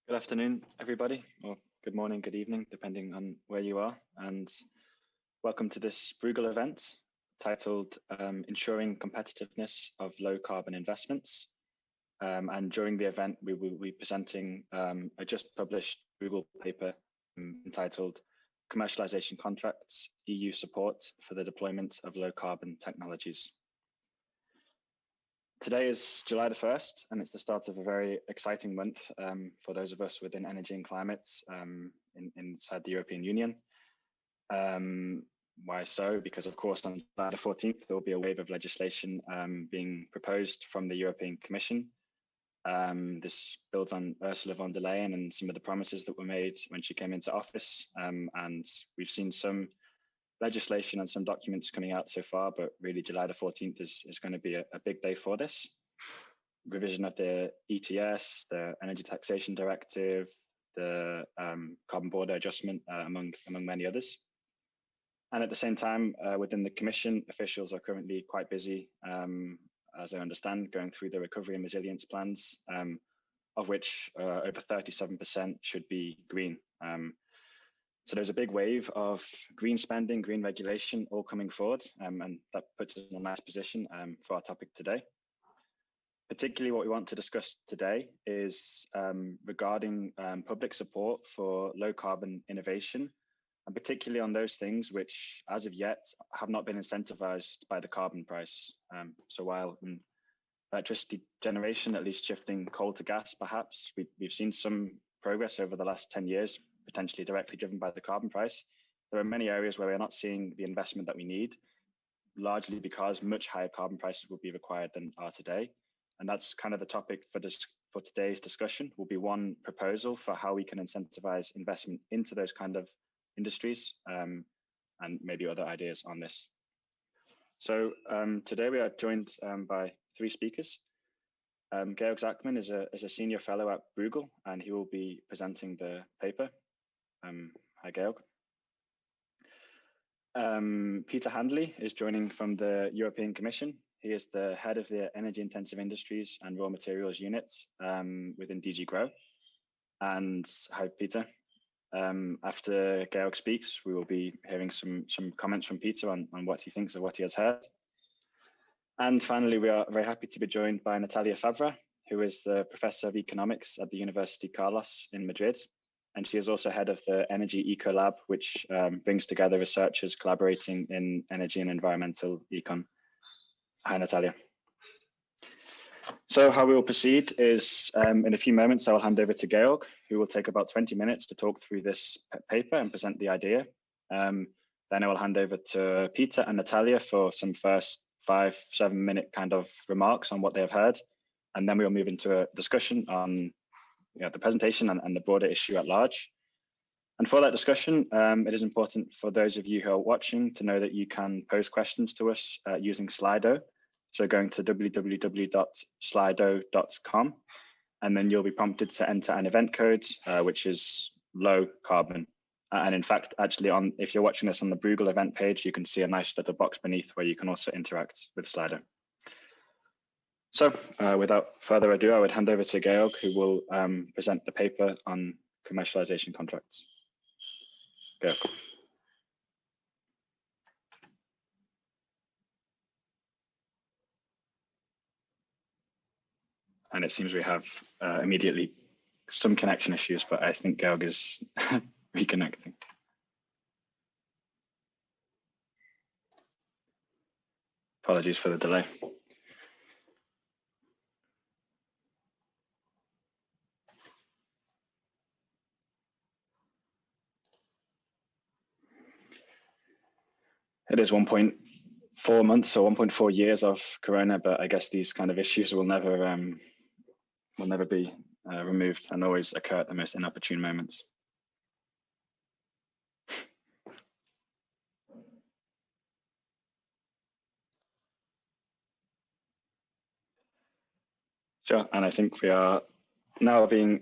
Good afternoon, everybody, or good morning, good evening, depending on where you are. And welcome to this Bruegel event titled Ensuring Competitiveness of Low Carbon Investments. And during the event, we will be presenting a just published Bruegel paper entitled Commercialization Contracts, EU Support for the Deployment of Low Carbon Technologies. Today is July the 1st, and it's the start of a very exciting month for those of us within energy and climate inside the European Union. Why so? Because of course on July the 14th, there will be a wave of legislation being proposed from the European Commission. This builds on Ursula von der Leyen and some of the promises that were made when she came into office. And we've seen some legislation and some documents coming out so far, but really July the 14th is going to be a big day for this. Revision of the ETS, the Energy Taxation Directive, the Carbon Border Adjustment, among many others. And at the same time, within the Commission, officials are currently quite busy, as I understand, going through the recovery and resilience plans, of which over 37% should be green. So there's a big wave of green spending, green regulation all coming forward, and that puts us in a nice position for our topic today. Particularly what we want to discuss today is regarding public support for low carbon innovation, and particularly on those things which as of yet have not been incentivized by the carbon price. So while electricity generation, at least shifting coal to gas, perhaps, we've seen some progress over the last 10 years, potentially directly driven by the carbon price. There are many areas where we're not seeing the investment that we need, largely because much higher carbon prices will be required than are today. And that's kind of the topic for today's discussion. Will be one proposal for how we can incentivize investment into those kind of industries, and maybe other ideas on this. So today we are joined by three speakers. Georg Zachman is a senior fellow at Bruegel, and he will be presenting the paper. Hi, Georg. Peter Handley is joining from the European Commission. He is the head of the Energy Intensive Industries and Raw Materials Unit within DG Grow. And hi, Peter. After Georg speaks, we will be hearing some comments from Peter on what he thinks of what he has heard. And finally, we are very happy to be joined by Natalia Fabra, who is the Professor of Economics at the University Carlos in Madrid. And she is also head of the Energy Eco Lab, which brings together researchers collaborating in energy and environmental econ. Hi, Natalia. So how we will proceed is in a few moments, I will hand over to Georg, who will take about 20 minutes to talk through this paper and present the idea. Then I will hand over to Peter and Natalia for some first 5-7 minute kind of remarks on what they have heard. And then we will move into a discussion on the presentation and the broader issue at large. And for that discussion, it is important for those of you who are watching to know that you can pose questions to us using Slido. So going to www.slido.com, and then you'll be prompted to enter an event code, which is low carbon. And in fact, actually, if you're watching this on the Bruegel event page, you can see a nice little box beneath where you can also interact with Slido. So without further ado, I would hand over to Georg, who will present the paper on commercialization contracts. Georg. And it seems we have immediately some connection issues, but I think Georg is reconnecting. Apologies for the delay. It is 1.4 months or 1.4 years of Corona, but I guess these kind of issues will never be removed and always occur at the most inopportune moments. Sure, and I think we are now being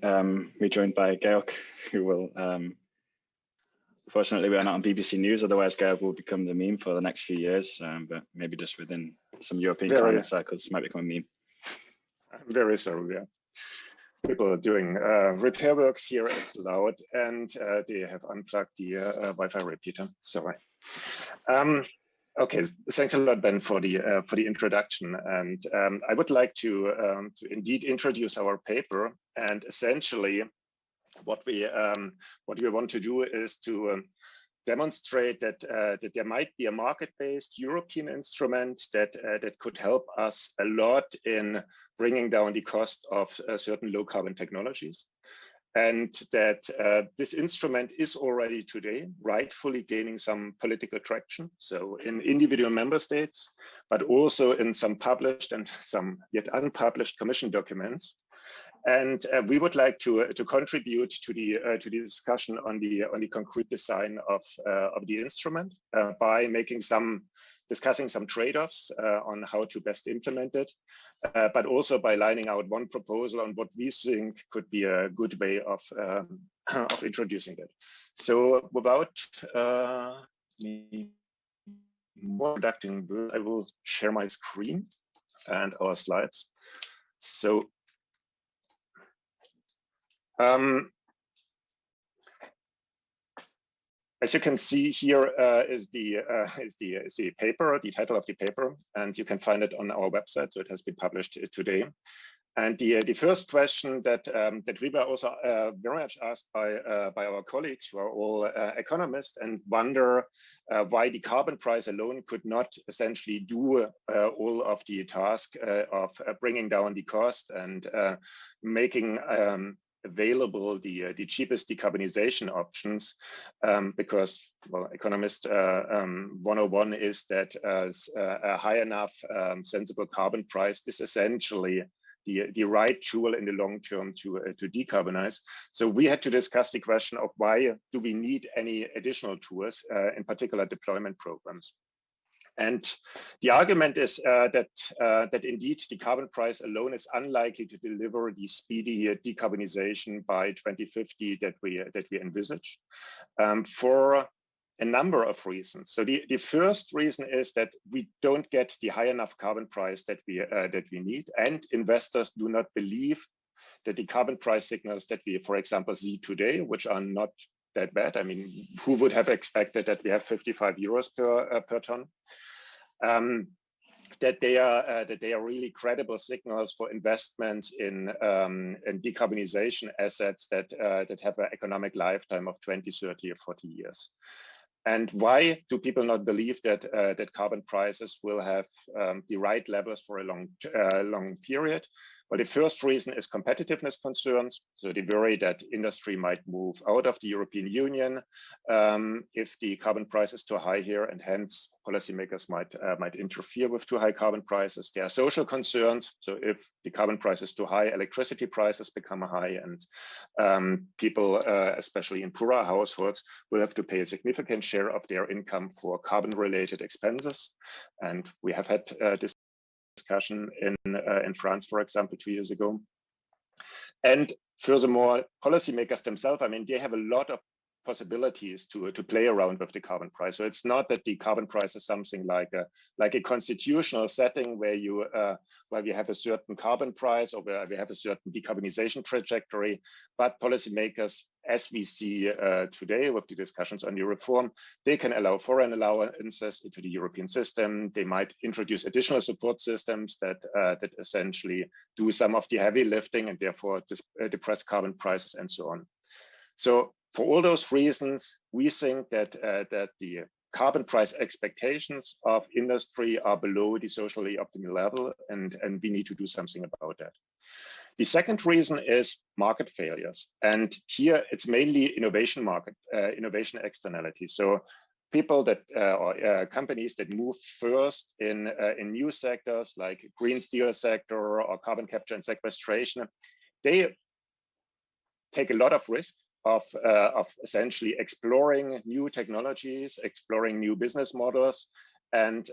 rejoined by Georg, who will, fortunately we are not on BBC News, otherwise Georg will become the meme for the next few years, but maybe just within some European climate circles might become a meme. I'm very sorry, yeah. people doing repair works here. It's loud, and they have unplugged the Wi-Fi repeater. Sorry. Okay, thanks a lot, Ben, for the introduction. And I would like to indeed introduce our paper. And essentially, what we want to do is to demonstrate that that there might be a market-based European instrument that could help us a lot in bringing down the cost of certain low-carbon technologies, and that this instrument is already today rightfully gaining some political traction. So in individual member states, but also in some published and some yet unpublished Commission documents. And we would like to contribute to the discussion on the concrete design of the instrument by discussing some trade-offs on how to best implement it, but also by lining out one proposal on what we think could be a good way of introducing it. So without more conducting, I will share my screen and our slides. So. As you can see here is the paper, the title of the paper, and you can find it on our website. So it has been published today. And the first question that we were also very much asked by our colleagues who are all economists and wonder why the carbon price alone could not essentially do all of the task of bringing down the cost and making available the cheapest decarbonization options, because, well, economist 101 is that a high enough sensible carbon price is essentially the right tool in the long term to decarbonize. So we had to discuss the question of why do we need any additional tools, in particular deployment programs. And the argument is that indeed the carbon price alone is unlikely to deliver the speedy decarbonization by 2050 that we envisage, for a number of reasons. So the first reason is that we don't get the high enough carbon price that we need, and investors do not believe that the carbon price signals that we, for example, see today, which are not that bad. I mean, who would have expected that we have 55 euros per ton? That they are really credible signals for investments in decarbonization assets that have an economic lifetime of 20, 30, or 40 years. And why do people not believe that carbon prices will have the right levels for a long period? Well, the first reason is competitiveness concerns. So they worry that industry might move out of the European Union if the carbon price is too high here, and hence policymakers might interfere with too high carbon prices. There are social concerns. So if the carbon price is too high, electricity prices become high, and people, especially in poorer households, will have to pay a significant share of their income for carbon-related expenses. And we have had this discussion in France, for example, 2 years ago. And furthermore, policymakers themselves, I mean, they have a lot of possibilities to play around with the carbon price. So it's not that the carbon price is something like a constitutional setting where you have a certain carbon price or where we have a certain decarbonization trajectory, but policymakers, as we see today with the discussions on the reform, they can allow foreign allowances into the European system. They might introduce additional support systems that essentially do some of the heavy lifting and therefore depress carbon prices and so on. So for all those reasons, we think that the carbon price expectations of industry are below the socially optimal level, and we need to do something about that. The second reason is market failures. And here it's mainly innovation externality. So people that or companies that move first in new sectors like green steel sector or carbon capture and sequestration, they take a lot of risk of essentially exploring new technologies, exploring new business models, and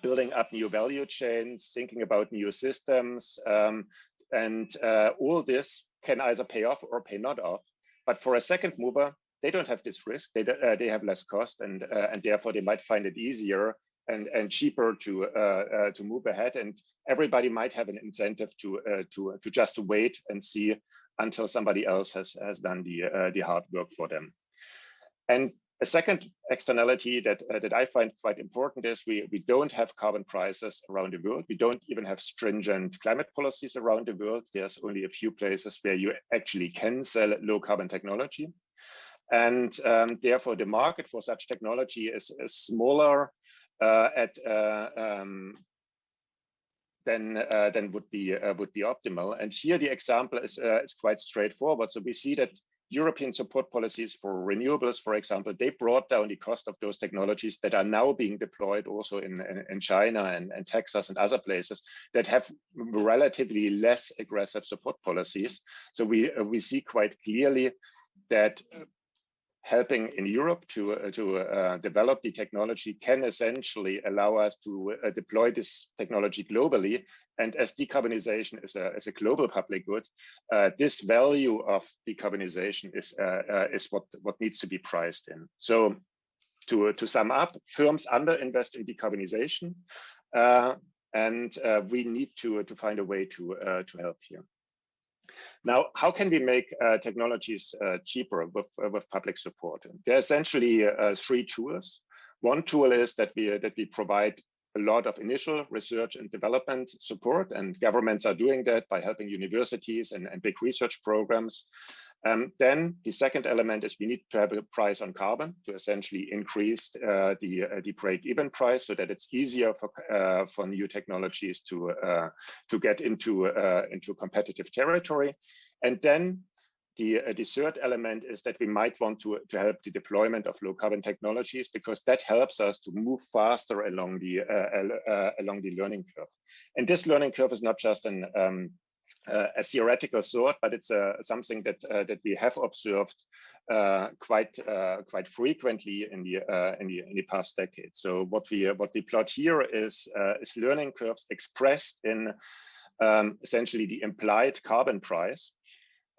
building up new value chains, thinking about new systems, and all this can either pay off or pay not off. But for a second mover, they don't have this risk. They have less cost, and therefore they might find it easier and cheaper to move ahead, and everybody might have an incentive to just wait and see until somebody else has done the hard work for them. And a second externality that I find quite important is we don't have carbon prices around the world. We don't even have stringent climate policies around the world. There's only a few places where you actually can sell low carbon technology. And therefore, the market for such technology is smaller than would be optimal. And here the example is quite straightforward. So we see that European support policies for renewables, for example, they brought down the cost of those technologies that are now being deployed also in China and Texas and other places that have relatively less aggressive support policies. So we see quite clearly that helping in Europe to develop the technology can essentially allow us to deploy this technology globally. And as decarbonization is a global public good, this value of decarbonization is what needs to be priced in. So to sum up, firms underinvest in decarbonization, and we need to find a way to help here. Now, how can we make technologies cheaper with public support? There are essentially three tools. One tool is that we provide a lot of initial research and development support, and governments are doing that by helping universities and big research programs. Then the second element is we need to have a price on carbon to essentially increase the break-even price so that it's easier for new technologies to get into competitive territory. And then the third element is that we might want to help the deployment of low carbon technologies, because that helps us to move faster along the learning curve. And this learning curve is not just a theoretical sort, but it's something that we have observed quite frequently in the past decade. So what we plot here is learning curves expressed in essentially the implied carbon price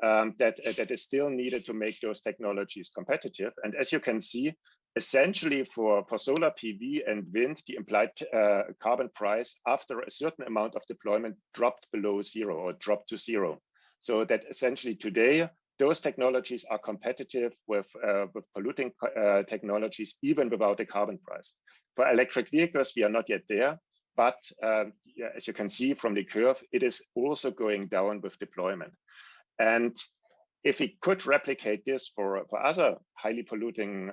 that is still needed to make those technologies competitive. And as you can see, essentially for solar PV and wind, the implied carbon price after a certain amount of deployment dropped below zero or dropped to zero. So that essentially today, those technologies are competitive with polluting technologies, even without a carbon price. For electric vehicles, we are not yet there, but as you can see from the curve, it is also going down with deployment. And if we could replicate this for other highly polluting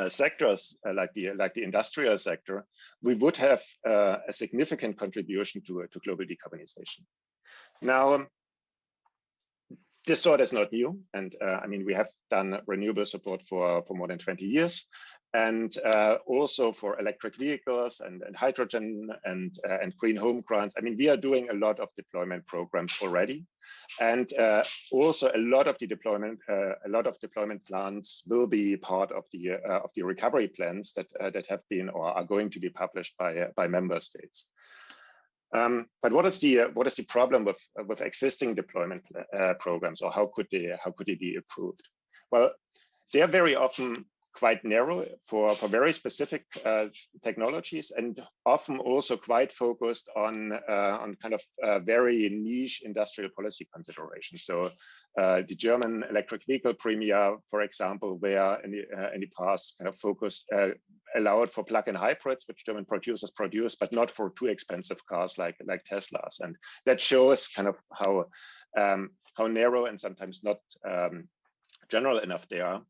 sectors like the industrial sector, we would have a significant contribution to global decarbonization. Now, this sort is not new, and I mean, we have done renewable support for more than 20 years, and also for electric vehicles and hydrogen and green home grants. I mean, we are doing a lot of deployment programs already, and also a lot of deployment plans will be part of the recovery plans that have been or are going to be published by member states. But what is the problem with existing deployment programs, or how could they be improved? Well, they are very often quite narrow for very specific technologies, and often also quite focused on kind of very niche industrial policy considerations. So the German electric vehicle premia, for example, where in the past kind of focused allowed for plug-in hybrids, which German producers produce, but not for too expensive cars like Teslas, and that shows kind of how narrow and sometimes not general enough they are.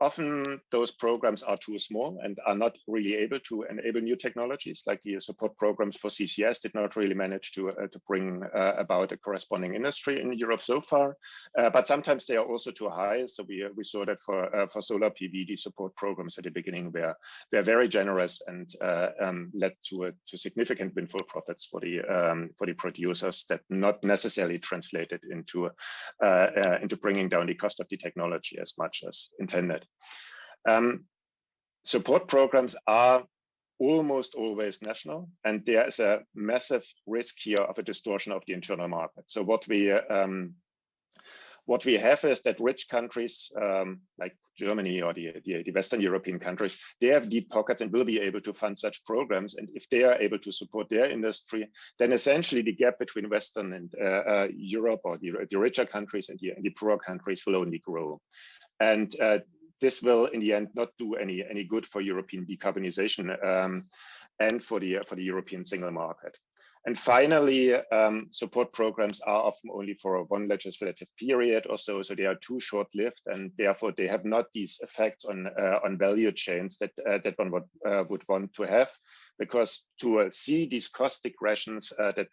Often those programs are too small and are not really able to enable new technologies, like the support programs for CCS did not really manage to bring about a corresponding industry in Europe so far. But sometimes they are also too high. So we saw that for solar PV, the support programs at the beginning were very generous and led to significant windfall profits for the producers that not necessarily translated into bringing down the cost of the technology as much as intended. Support programs are almost always national, and there is a massive risk here of a distortion of the internal market. So what we What we have is that rich countries like Germany or the Western European countries, they have deep pockets and will be able to fund such programs. And if they are able to support their industry, then essentially the gap between Western and Europe, or the richer countries and the poorer countries, will only grow. And this will, in the end, not do any good for European decarbonization and for the European single market. And finally, support programs are often only for one legislative period or so, so they are too short-lived, and therefore they have not these effects on value chains that one would want to have. Because to see these cost regressions that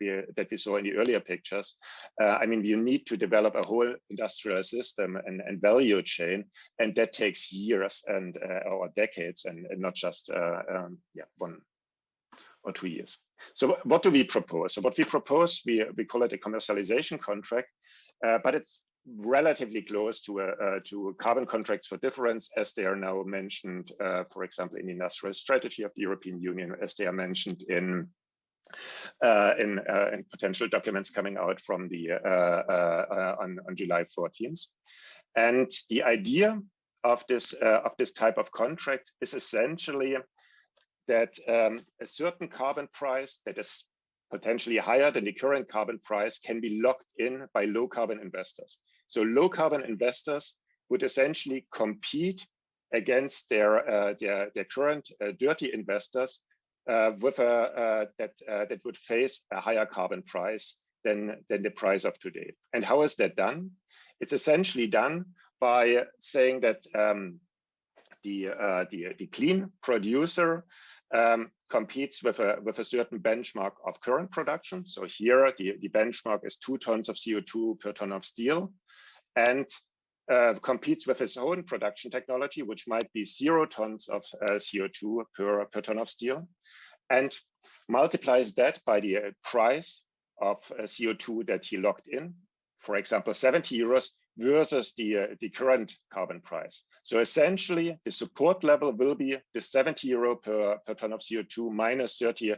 we saw in the earlier pictures, I mean, you need to develop a whole industrial system and value chain, and that takes years and or decades, and not just 1 or 2 years. So what do we propose? So what we propose, we call it a commercialization contract, but it's relatively close to carbon contracts for difference, as they are now mentioned, for example, in the industrial strategy of the European Union, as they are mentioned in potential documents coming out from the on July 14th. And the idea of this type of contract is essentially that a certain carbon price that is potentially higher than the current carbon price can be locked in by low carbon investors. So low carbon investors would essentially compete against their current dirty investors with that would face a higher carbon price than the price of today. And how is that done? It's essentially done by saying that the clean producer competes with a certain benchmark of current production. So here the benchmark is 2 tons of CO2 per ton of steel, and competes with its own production technology, which might be 0 tons of CO2 per ton of steel, and multiplies that by the price of CO2 that he locked in, for example, 70 euros versus the current carbon price. So essentially, the support level will be the 70 euro per ton of CO2 minus 30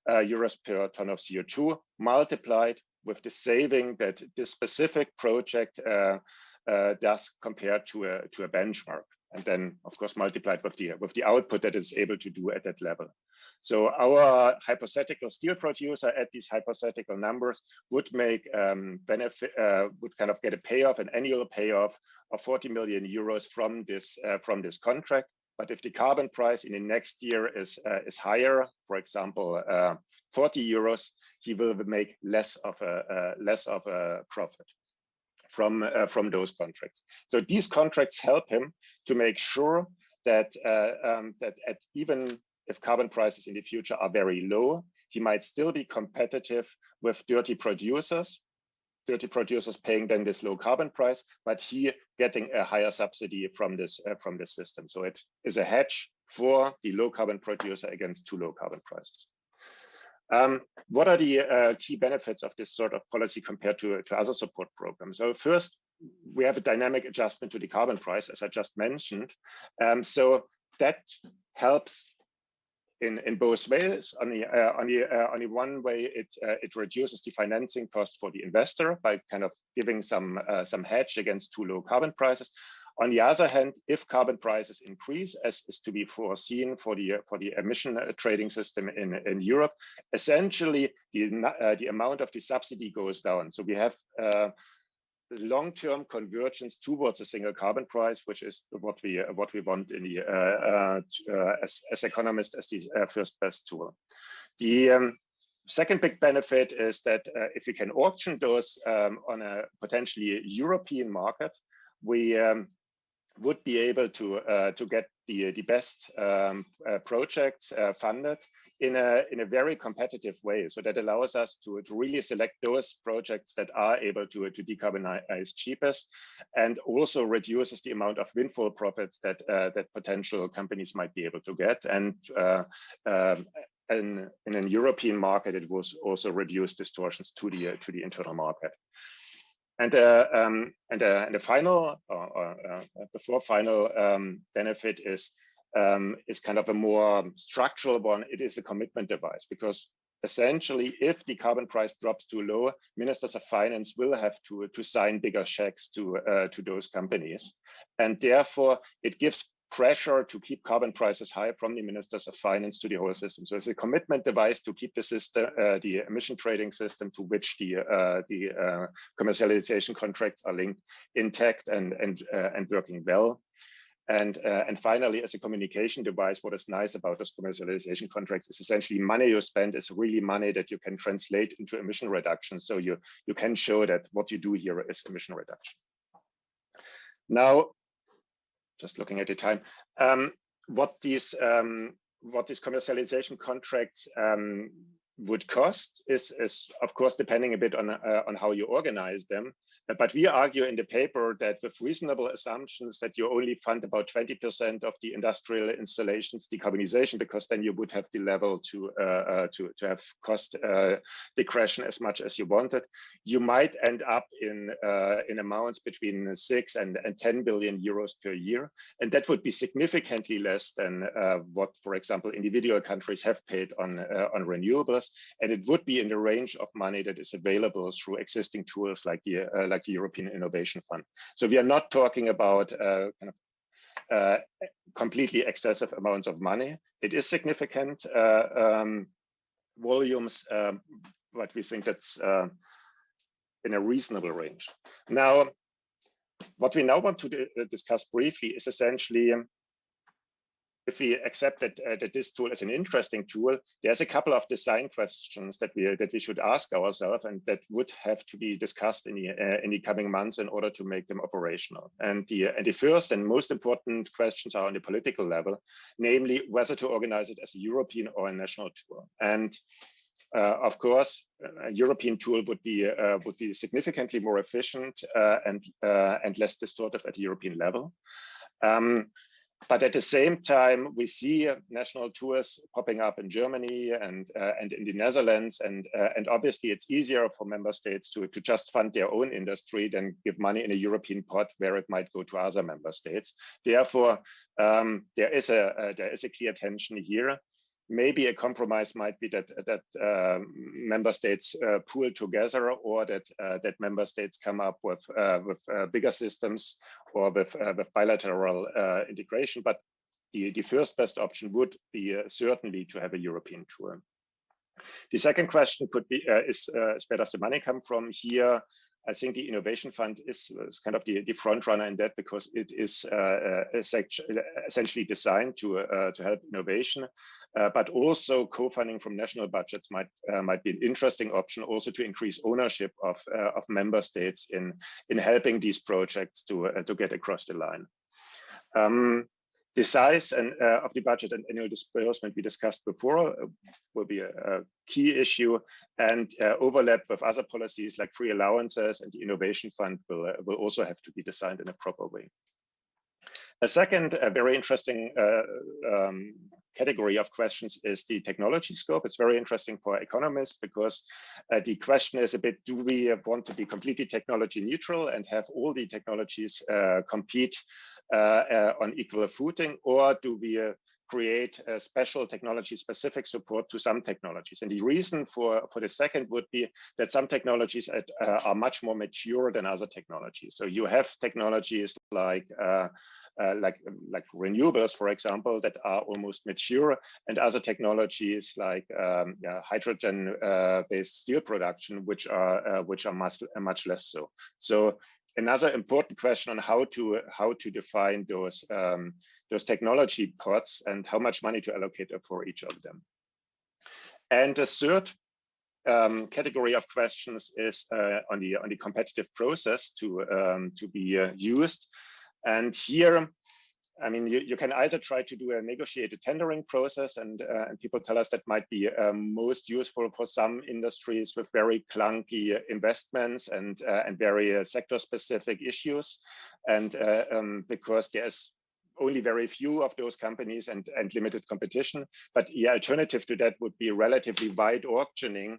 euros per ton of CO2 multiplied with the saving that this specific project does compared to a benchmark, and then of course multiplied with the output that it's able to do at that level. So our hypothetical steel producer at these hypothetical numbers would make would kind of get a payoff, an annual payoff of 40 million euros from this contract. But if the carbon price in the next year is higher, for example, 40 euros, he will make less of a profit from those contracts. So these contracts help him to make sure that even if carbon prices in the future are very low, he might still be competitive with dirty producers paying then this low carbon price, but he getting a higher subsidy from this system. So it is a hedge for the low carbon producer against too low carbon prices. What are the key benefits of this sort of policy compared to other support programs? So first, we have a dynamic adjustment to the carbon price, as I just mentioned. So that helps in both ways. On the one way, it reduces the financing cost for the investor by kind of giving some hedge against too low carbon prices. On the other hand, if carbon prices increase, as is to be foreseen for the emission trading system in Europe, essentially the amount of the subsidy goes down. So we have long-term convergence towards a single carbon price, which is what we want in the as economists as the first best tool. The second big benefit is that if we can auction those on a potentially European market, we would be able to get the best projects funded in a very competitive way. So that allows us to really select those projects that are able to decarbonize cheapest, and also reduces the amount of windfall profits that potential companies might be able to get. And in a European market, it will also reduce distortions to the internal market. And the final benefit is kind of a more structural one. It is a commitment device, because essentially, if the carbon price drops too low, ministers of finance will have to sign bigger checks to those companies. And therefore, it gives pressure to keep carbon prices high from the ministers of finance to the whole system. So it's a commitment device to keep the system, the emission trading system to which the commercialization contracts are linked, intact and working well. And finally, as a communication device, what is nice about those commercialization contracts is essentially money you spend is really money that you can translate into emission reduction. So you can show that what you do here is emission reduction. Now, just looking at the time, what these commercialization contracts would cost is of course depending a bit on how you organize them. But we argue in the paper that with reasonable assumptions that you only fund about 20% of the industrial installations decarbonization, because then you would have the level to have cost decretion as much as you wanted. You might end up in amounts between 6 and 10 billion euros per year, and that would be significantly less than what, for example, individual countries have paid on renewables, and it would be in the range of money that is available through existing tools like the European Innovation Fund. So we are not talking about completely excessive amounts of money. It is significant volumes, but we think that's in a reasonable range. Now, what we now want to discuss briefly is essentially, if we accept that this tool is an interesting tool, there's a couple of design questions that we should ask ourselves, and that would have to be discussed in the coming months in order to make them operational. And the first and most important questions are on the political level, namely whether to organize it as a European or a national tool. And of course, a European tool would be significantly more efficient and less distortive at the European level. But at the same time, we see national tours popping up in Germany and in the Netherlands, and obviously it's easier for member states to just fund their own industry than give money in a European pot where it might go to other member states. Therefore, there is a clear tension here. Maybe a compromise might be that member states pool together, or that member states come up with bigger systems or with bilateral integration. But the first best option would be certainly to have a European tool. The second question could be is where does the money come from here? I think the Innovation Fund is kind of the front runner in that, because it is essentially designed to help innovation, but also co-funding from national budgets might be an interesting option, also to increase ownership of member states in helping these projects to get across the line. The size of the budget and annual disbursement we discussed before will be a key issue, and overlap with other policies like free allowances and the Innovation Fund will also have to be designed in a proper way. A second very interesting category of questions is the technology scope. It's very interesting for economists, because the question is a bit, do we want to be completely technology neutral and have all the technologies compete on equal footing, or do we create a special technology specific support to some technologies? And the reason for the second would be that some technologies are much more mature than other technologies. So you have technologies like renewables, for example, that are almost mature, and other technologies like hydrogen-based steel production, which are much less so. So another important question on how to define those technology pots and how much money to allocate for each of them. And the third category of questions is on the competitive process to be used. And here, I mean, you can either try to do a negotiated tendering process, and people tell us that might be most useful for some industries with very clunky investments and very sector-specific issues, and because there's only very few of those companies and limited competition. But the alternative to that would be relatively wide auctioning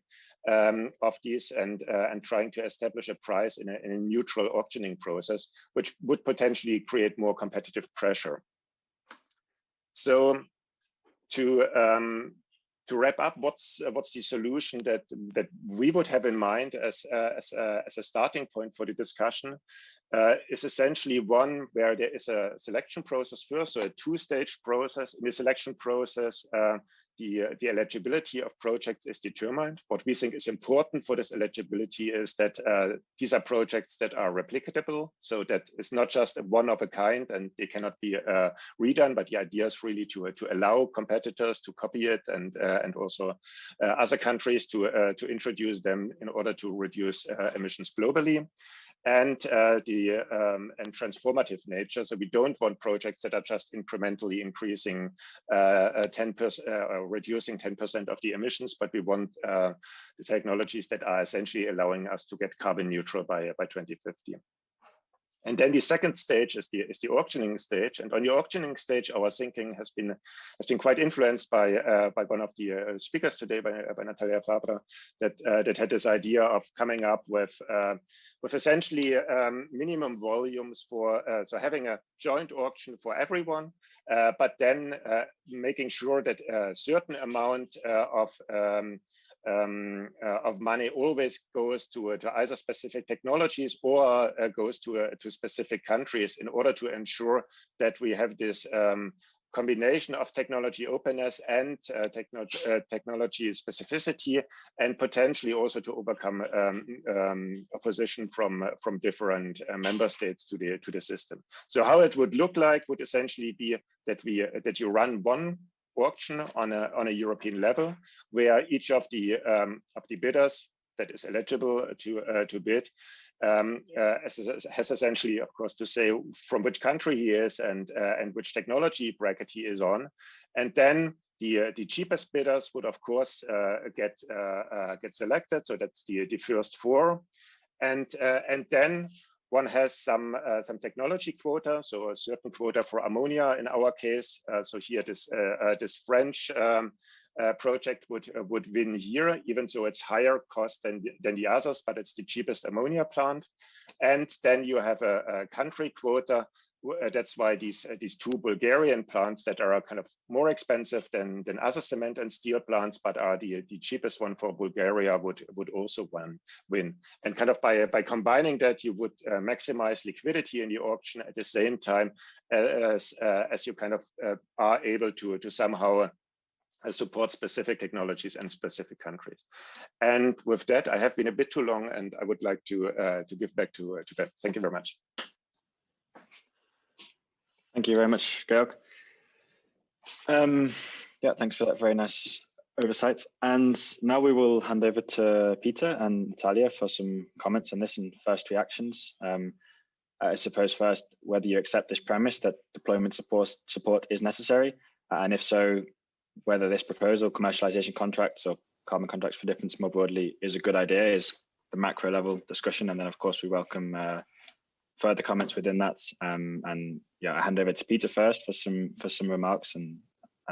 of these and trying to establish a price in a neutral auctioning process, which would potentially create more competitive pressure. So to to wrap up, what's the solution that we would have in mind as a starting point for the discussion? Is essentially one where there is a selection process first, so a two-stage process. In the selection process, the eligibility of projects is determined. What we think is important for this eligibility is that these are projects that are replicable, so that it's not just a one of a kind and they cannot be redone, but the idea is really to allow competitors to copy it and also other countries to introduce them in order to reduce emissions globally. And transformative nature. So we don't want projects that are just incrementally increasing 10% or reducing 10% of the emissions, but we want the technologies that are essentially allowing us to get carbon neutral by 2050. And then the second stage is the auctioning stage. And on the auctioning stage, our thinking has been quite influenced by one of the speakers today, by Natalia Fabra, that had this idea of coming up with essentially minimum volumes for so having a joint auction for everyone, but then making sure that a certain amount of money always goes to either specific technologies or goes to specific countries in order to ensure that we have this combination of technology openness and technology specificity, and potentially also to overcome opposition from different member states to the system. So how it would look like would essentially be that you run one auction on a European level, where each of the bidders that is eligible to bid has essentially, of course, to say from which country he is and which technology bracket he is on, and then the cheapest bidders would, of course, get selected. So that's the first four, and then one has some technology quota, so a certain quota for ammonia in our case. So here this French project would win here, even though it's higher cost than the others, but it's the cheapest ammonia plant. And then you have a country quota. That's why these two Bulgarian plants that are kind of more expensive than other cement and steel plants, but are the cheapest one for Bulgaria would also win. And kind of by combining that, you would maximize liquidity in the auction at the same time as you kind of are able to somehow support specific technologies and specific countries. And with that, I have been a bit too long, and I would like to give back to Beth. Thank you very much. Thank you very much, Georg. Yeah, thanks for that very nice oversight. And now we will hand over to Peter and Natalia for some comments on this and first reactions. I suppose first, whether you accept this premise that deployment support is necessary, and if so, whether this proposal, commercialization contracts or carbon contracts for difference more broadly, is a good idea, is the macro level discussion. And then, of course, we welcome further comments within that. And yeah, I hand over to Peter first for some remarks, and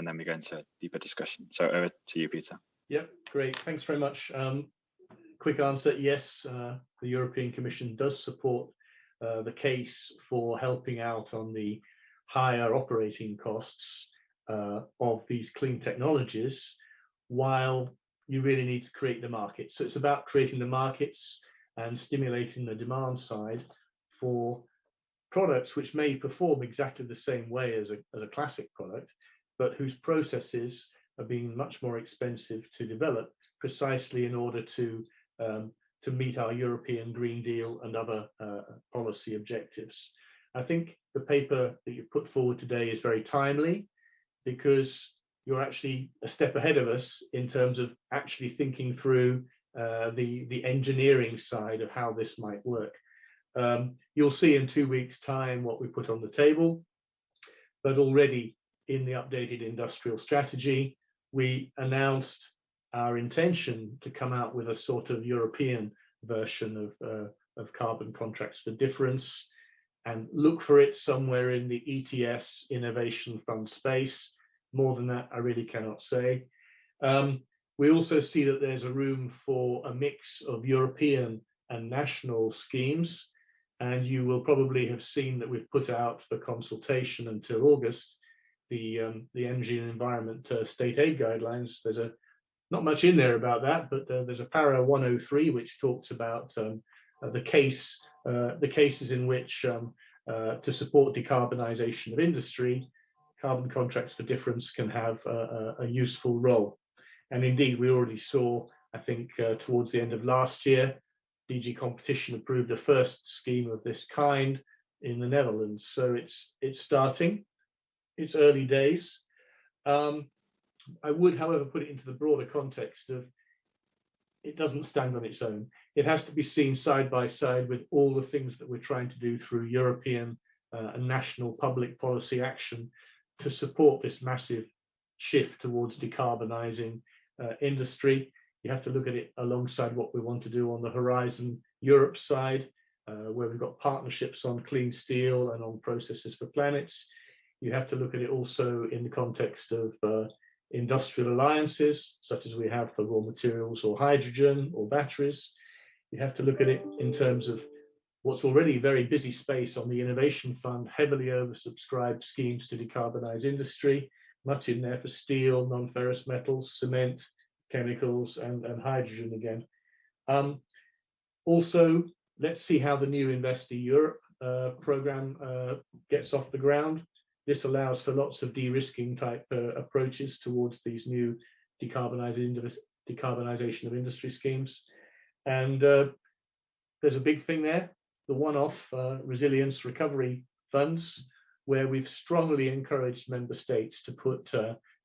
then we go into deeper discussion. So over to you, Peter. Yep, great. Thanks very much. Quick answer, yes, the European Commission does support the case for helping out on the higher operating costs of these clean technologies, while you really need to create the market. So it's about creating the markets and stimulating the demand side for products which may perform exactly the same way as a classic product, but whose processes are being much more expensive to develop, precisely in order to meet our European Green Deal and other policy objectives. I think the paper that you put forward today is very timely, because you're actually a step ahead of us in terms of actually thinking through the engineering side of how this might work. You'll see in 2 weeks' time what we put on the table, but already in the updated industrial strategy, we announced our intention to come out with a sort of European version of carbon contracts for difference, and look for it somewhere in the ETS Innovation Fund space. More than that, I really cannot say. We also see that there's a room for a mix of European and national schemes, and you will probably have seen that we've put out for consultation until August the energy and environment state aid guidelines, there's not much in there about that, but there's a para 103 which talks about the cases in which to support decarbonisation of industry, carbon contracts for difference can have a useful role. And indeed, we already saw, I think, towards the end of last year, DG Competition approved the first scheme of this kind in the Netherlands. So it's starting. It's early days. I would, however, put it into the broader context of it doesn't stand on its own. It has to be seen side by side with all the things that we're trying to do through European and national public policy action to support this massive shift towards decarbonising industry. You have to look at it alongside what we want to do on the Horizon Europe side, where we've got partnerships on clean steel and on processes for planets. You have to look at it also in the context of industrial alliances, such as we have for raw materials or hydrogen or batteries. You have to look at it in terms of what's already very busy space on the Innovation Fund, heavily oversubscribed schemes to decarbonise industry, much in there for steel, non-ferrous metals, cement, chemicals, and hydrogen again. Also, let's see how the new InvestEU Europe programme gets off the ground. This allows for lots of de-risking type approaches towards these new decarbonisation of industry schemes. And there's a big thing there, the one-off resilience recovery funds, where we've strongly encouraged member states to put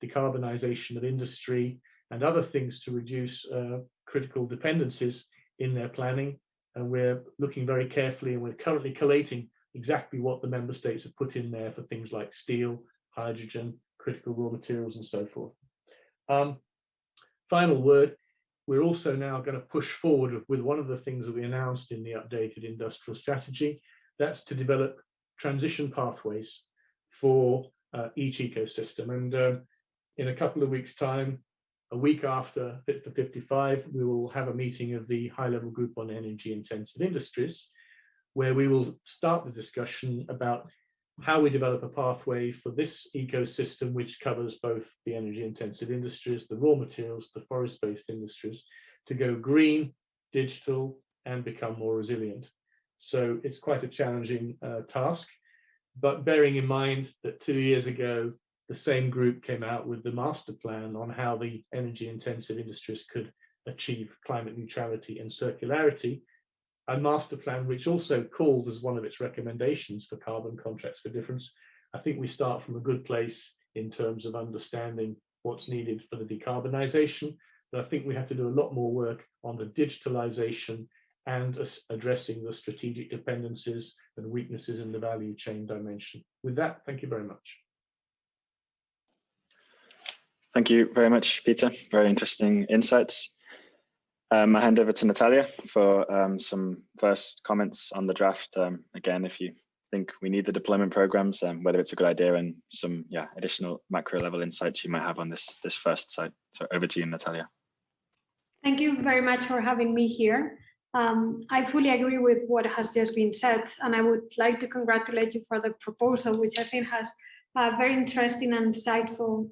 decarbonisation of industry and other things to reduce critical dependencies in their planning. And we're looking very carefully, and we're currently collating exactly what the member states have put in there for things like steel, hydrogen, critical raw materials, and so forth. Final word, we're also now going to push forward with one of the things that we announced in the updated industrial strategy. That's to develop transition pathways for each ecosystem. And in a couple of weeks' time, a week after Fit for 55, we will have a meeting of the high-level group on energy-intensive industries, where we will start the discussion about how we develop a pathway for this ecosystem, which covers both the energy-intensive industries, the raw materials, the forest-based industries, to go green, digital, and become more resilient. So it's quite a challenging task, but bearing in mind that 2 years ago, the same group came out with the master plan on how the energy-intensive industries could achieve climate neutrality and circularity, a master plan which also called as one of its recommendations for carbon contracts for difference. I think we start from a good place in terms of understanding what's needed for the decarbonisation, but I think we have to do a lot more work on the digitalisation and addressing the strategic dependencies and weaknesses in the value chain dimension. With that, thank you very much. Thank you very much, Peter. Very interesting insights. I hand over to Natalia for some first comments on the draft. Again, if you think we need the deployment programs, whether it's a good idea, and some additional macro level insights you might have on this first side. So over to you, Natalia. Thank you very much for having me here. I fully agree with what has just been said, and I would like to congratulate you for the proposal, which I think has very interesting and insightful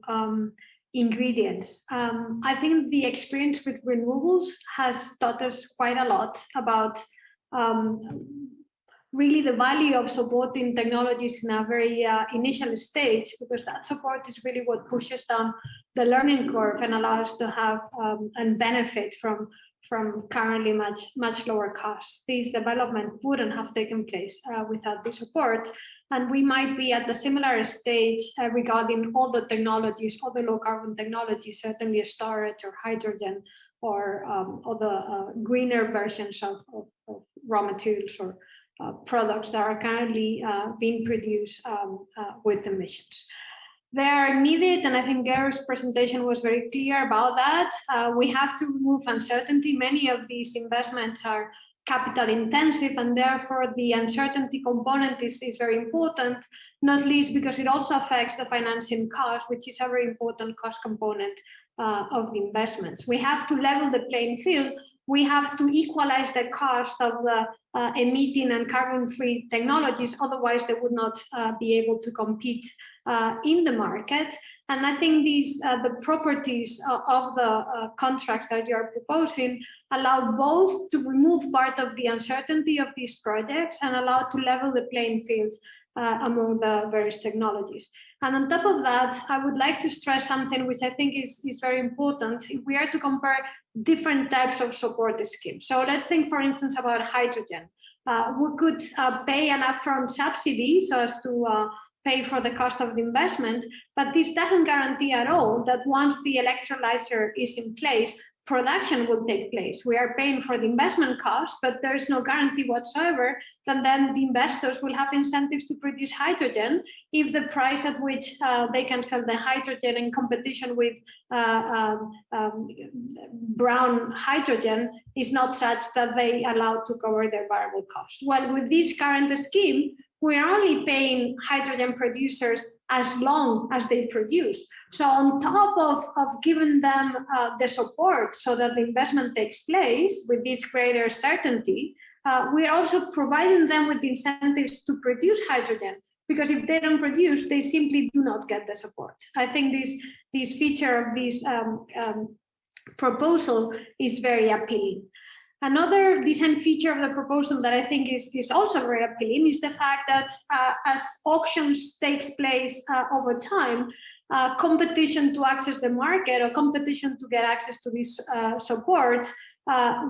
ingredients. I think the experience with renewables has taught us quite a lot about really the value of supporting technologies in a very initial stage, because that support is really what pushes down the learning curve and allows us to have and benefit from currently much lower costs. This development wouldn't have taken place without the support. And we might be at a similar stage regarding all the technologies, all the low carbon technologies, certainly storage or hydrogen or other greener versions of raw materials or products that are currently being produced with emissions. They are needed, and I think Gary's presentation was very clear about that. We have to remove uncertainty. Many of these investments are capital intensive, and therefore the uncertainty component is very important, not least because it also affects the financing cost, which is a very important cost component of the investments. We have to level the playing field. We have to equalize the cost of the emitting and carbon-free technologies, otherwise they would not be able to compete in the market. And I think these the properties of the contracts that you are proposing allow both to remove part of the uncertainty of these projects and allow to level the playing fields among the various technologies. And on top of that, I would like to stress something which I think is very important. If we are to compare different types of support schemes. So let's think, for instance, about hydrogen. We could pay an upfront subsidy so as to pay for the cost of the investment, but this doesn't guarantee at all that once the electrolyzer is in place, production will take place. We are paying for the investment cost, but there is no guarantee whatsoever that then the investors will have incentives to produce hydrogen if the price at which they can sell the hydrogen in competition with brown hydrogen is not such that they allow to cover their variable costs. Well, with this current scheme, we're only paying hydrogen producers as long as they produce. So on top of giving them the support so that the investment takes place with this greater certainty, we're also providing them with the incentives to produce hydrogen, because if they don't produce, they simply do not get the support. I think this feature of this proposal is very appealing. Another design feature of the proposal that I think is also very appealing is the fact that as auctions takes place over time, competition to access the market or competition to get access to this support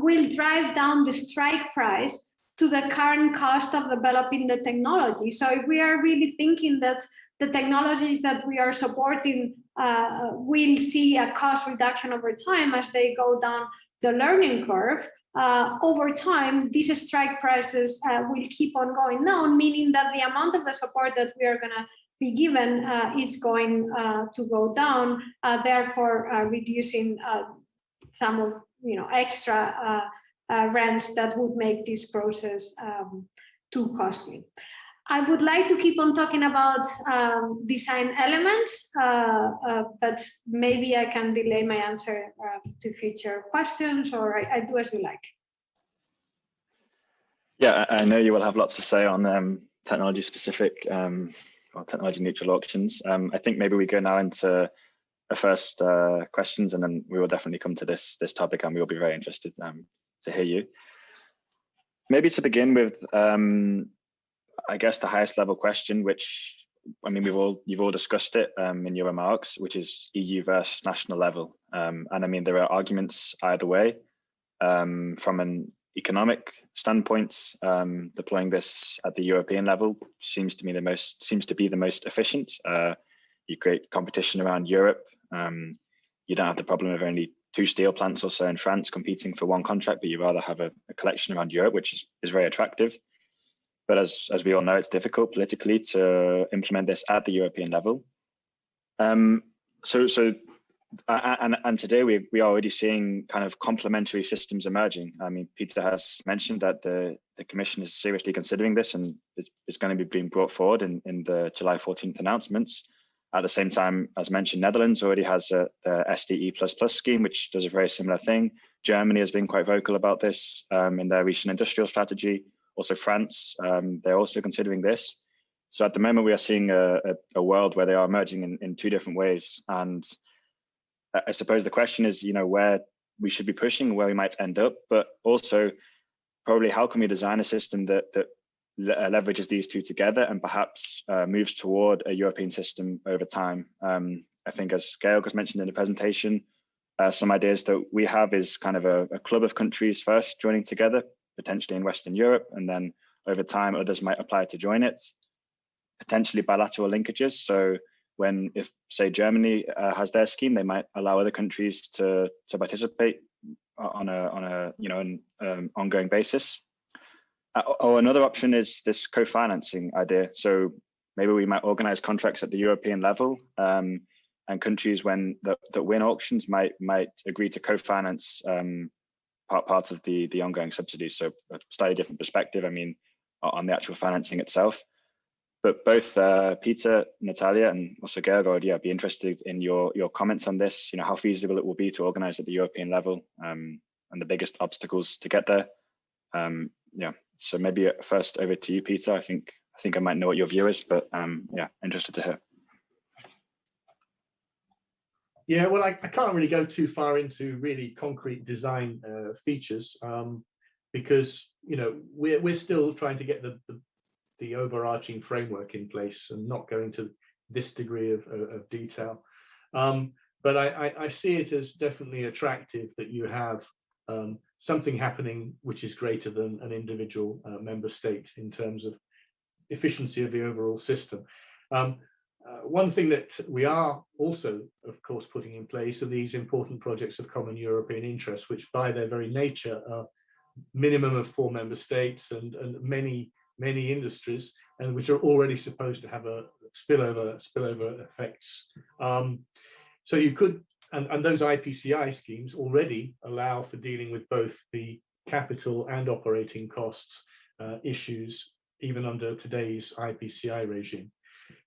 will drive down the strike price to the current cost of developing the technology. So if we are really thinking that the technologies that we are supporting will see a cost reduction over time as they go down the learning curve, over time, these strike prices will keep on going down, meaning that the amount of the support that we are going to be given is going to go down, therefore reducing some of extra rents that would make this process too costly. I would like to keep on talking about design elements, but maybe I can delay my answer to future questions, or I do as you like. Yeah, I know you will have lots to say on technology specific or technology neutral auctions. I think maybe we go now into a first questions, and then we will definitely come to this topic, and we will be very interested to hear you. Maybe to begin with, I guess the highest level question, which I mean you've all discussed it in your remarks, which is EU versus national level, and I mean there are arguments either way. From an economic standpoint, deploying this at the European level seems to be the most efficient. You create competition around Europe. You don't have the problem of only 2 steel plants or so in France competing for one contract, but you rather have a collection around Europe, which is very attractive. But as we all know, it's difficult politically to implement this at the European level. And today we are already seeing kind of complementary systems emerging. I mean, Peter has mentioned that the Commission is seriously considering this, and it's going to be being brought forward in the July 14th announcements. At the same time, as mentioned, Netherlands already has the SDE++ scheme, which does a very similar thing. Germany has been quite vocal about this in their recent industrial strategy. Also France, they're also considering this. So at the moment, we are seeing a world where they are emerging in 2 different ways. And I suppose the question is, where we should be pushing, where we might end up, but also probably how can we design a system that leverages these 2 together and perhaps moves toward a European system over time. I think as Georg has mentioned in the presentation, some ideas that we have is kind of a club of countries first joining together, potentially in Western Europe, and then over time others might apply to join it. Potentially bilateral linkages. So if say Germany has their scheme, they might allow other countries to participate on an ongoing basis. Or another option is this co-financing idea. So maybe we might organize contracts at the European level, and countries that win auctions might agree to co-finance part of the ongoing subsidies. So a slightly different perspective, I mean, on the actual financing itself. But both Peter, Natalia, and also Georg, I'd be interested in your comments on this. How feasible it will be to organize at the European level, and the biggest obstacles to get there. So maybe first over to you, Peter. I think I might know what your view is, but interested to hear. Yeah, well, I can't really go too far into really concrete design features because we're still trying to get the overarching framework in place and not going to this degree of detail. But I see it as definitely attractive that you have something happening which is greater than an individual member state in terms of efficiency of the overall system. One thing that we are also, of course, putting in place are these important projects of common European interest, which by their very nature are minimum of 4 member states and many industries, and which are already supposed to have a spillover effects. So you could, and those IPCI schemes already allow for dealing with both the capital and operating costs issues, even under today's IPCI regime.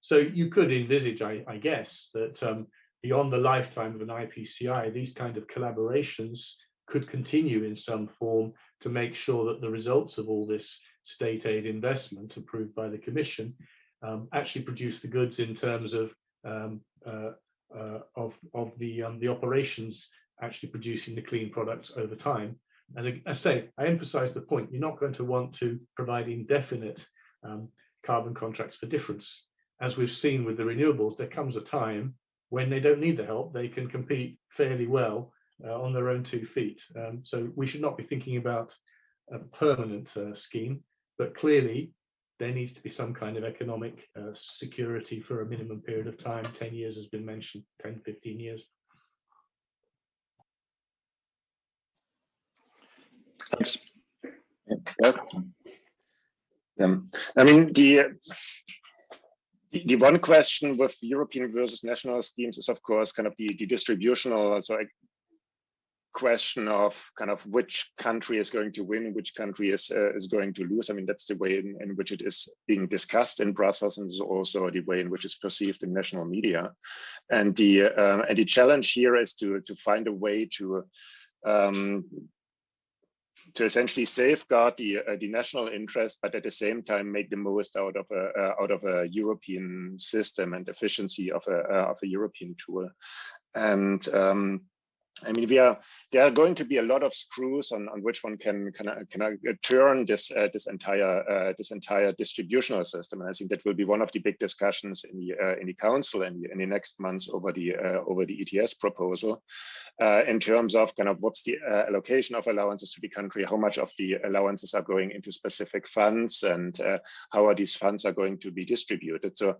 So you could envisage, I guess, that beyond the lifetime of an IPCI, these kind of collaborations could continue in some form to make sure that the results of all this state aid investment approved by the Commission actually produce the goods in terms of the operations actually producing the clean products over time. And I say, I emphasize the point, you're not going to want to provide indefinite carbon contracts for difference. As we've seen with the renewables, there comes a time when they don't need the help, they can compete fairly well on their own 2 feet. So we should not be thinking about a permanent scheme, but clearly there needs to be some kind of economic security for a minimum period of time. 10 years has been mentioned, 10, 15 years. Thanks. I mean, the one question with European versus national schemes is, of course, kind of the distributional, also a question of kind of which country is going to win and which country is going to lose. I mean, that's the way in which it is being discussed in Brussels, and is also the way in which it's perceived in national media. And the challenge here is to find a way to essentially safeguard the national interest, but at the same time make the most out of a European system and efficiency of a European tool. And I mean, there are going to be a lot of screws on which one can turn this entire distributional system. And I think that will be one of the big discussions in the council and in the next months over the ETS proposal, in terms of kind of what's the allocation of allowances to the country, how much of the allowances are going into specific funds, and how are these funds are going to be distributed. So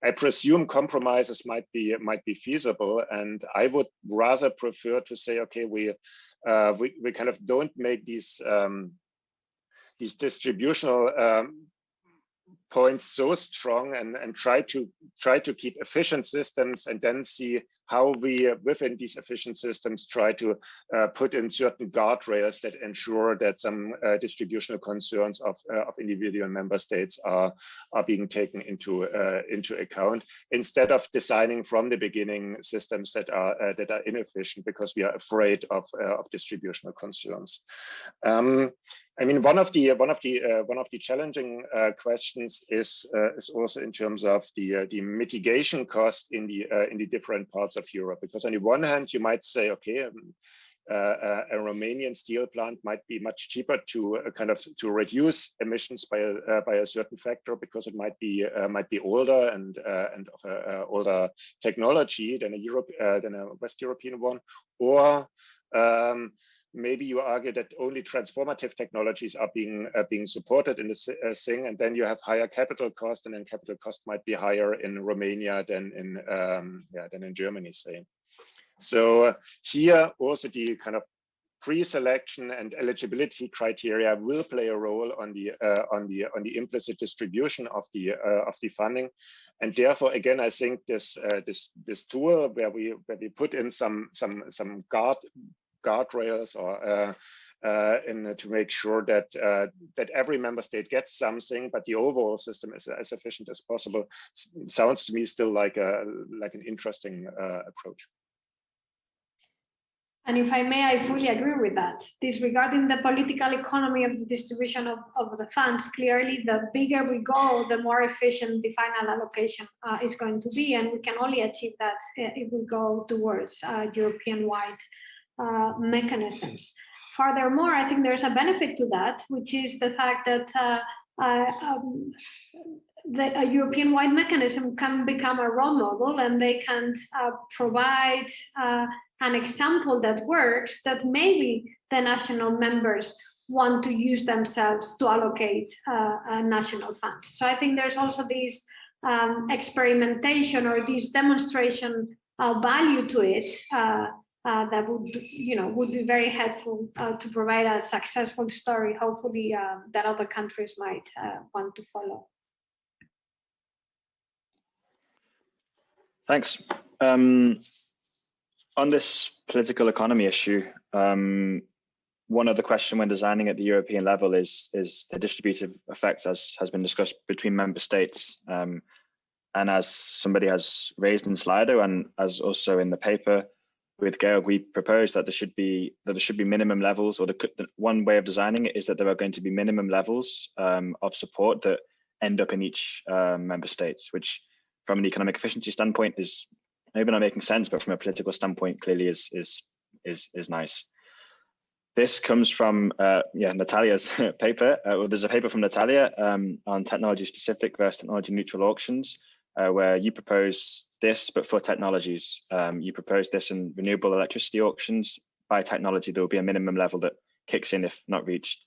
I presume compromises might be feasible, and I would rather prefer to say, okay, we kind of don't make these distributional points so strong, and try to keep efficient systems, and then see how we within these efficient systems try to put in certain guardrails that ensure that some distributional concerns of individual member states are being taken into account, instead of designing from the beginning systems that are inefficient because we are afraid of distributional concerns. I mean, one of the challenging questions is also in terms of the mitigation cost in the different parts of Europe, because on the one hand you might say, okay, a Romanian steel plant might be much cheaper to to reduce emissions by a certain factor, because it might be older and of older technology than a West European one, or maybe you argue that only transformative technologies are being supported in this thing, and then you have higher capital cost, and then capital cost might be higher in Romania than in Germany, say. So here also the kind of pre-selection and eligibility criteria will play a role on the implicit distribution of the funding, and therefore again I think this tool where we put in some guardrails or to make sure that every member state gets something, but the overall system is as efficient as possible, sounds to me still like an interesting approach. And if I may, I fully agree with that. Disregarding the political economy of the distribution of the funds, clearly the bigger we go, the more efficient the final allocation is going to be. And we can only achieve that if we go towards European-wide mechanisms. Furthermore, I think there's a benefit to that, which is the fact that a European-wide mechanism can become a role model, and they can provide an example that works, that maybe the national members want to use themselves to allocate national funds. So I think there's also this experimentation or this demonstration value to it that would be very helpful to provide a successful story, hopefully that other countries might want to follow. Thanks. On this political economy issue, one other question when designing at the European level is the distributive effects, as has been discussed, between member states. And as somebody has raised in Slido, and as also in the paper with Georg, we propose that there should be minimum levels, or one way of designing it is that there are going to be minimum levels of support that end up in each member states, which from an economic efficiency standpoint is maybe not making sense, but from a political standpoint clearly is nice. This comes from Natalia's paper. There's a paper from Natalia on technology specific versus technology neutral auctions, where you propose this, but for technologies. You propose this in renewable electricity auctions. By technology, there will be a minimum level that kicks in if not reached.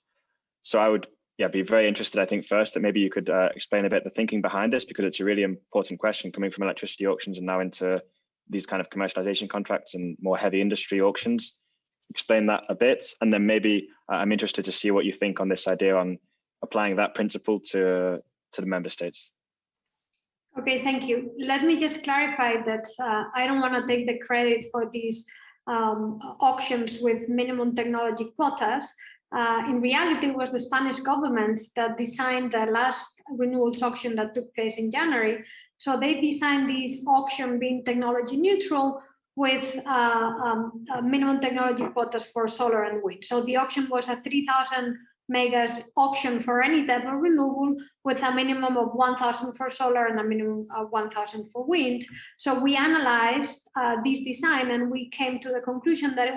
So I would be very interested, I think, first, that maybe you could explain a bit the thinking behind this, because it's a really important question coming from electricity auctions and now into these kind of commercialization contracts and more heavy industry auctions. Explain that a bit, and then maybe I'm interested to see what you think on this idea on applying that principle to the member states. Okay, thank you. Let me just clarify that I don't want to take the credit for these auctions with minimum technology quotas. In reality, it was the Spanish government that designed the last renewables auction that took place in January. So they designed this auction being technology neutral with minimum technology quotas for solar and wind. So the auction was a 3,000 megas auction for any type of renewable, with a minimum of 1,000 for solar and a minimum of 1,000 for wind. So we analyzed this design, and we came to the conclusion that it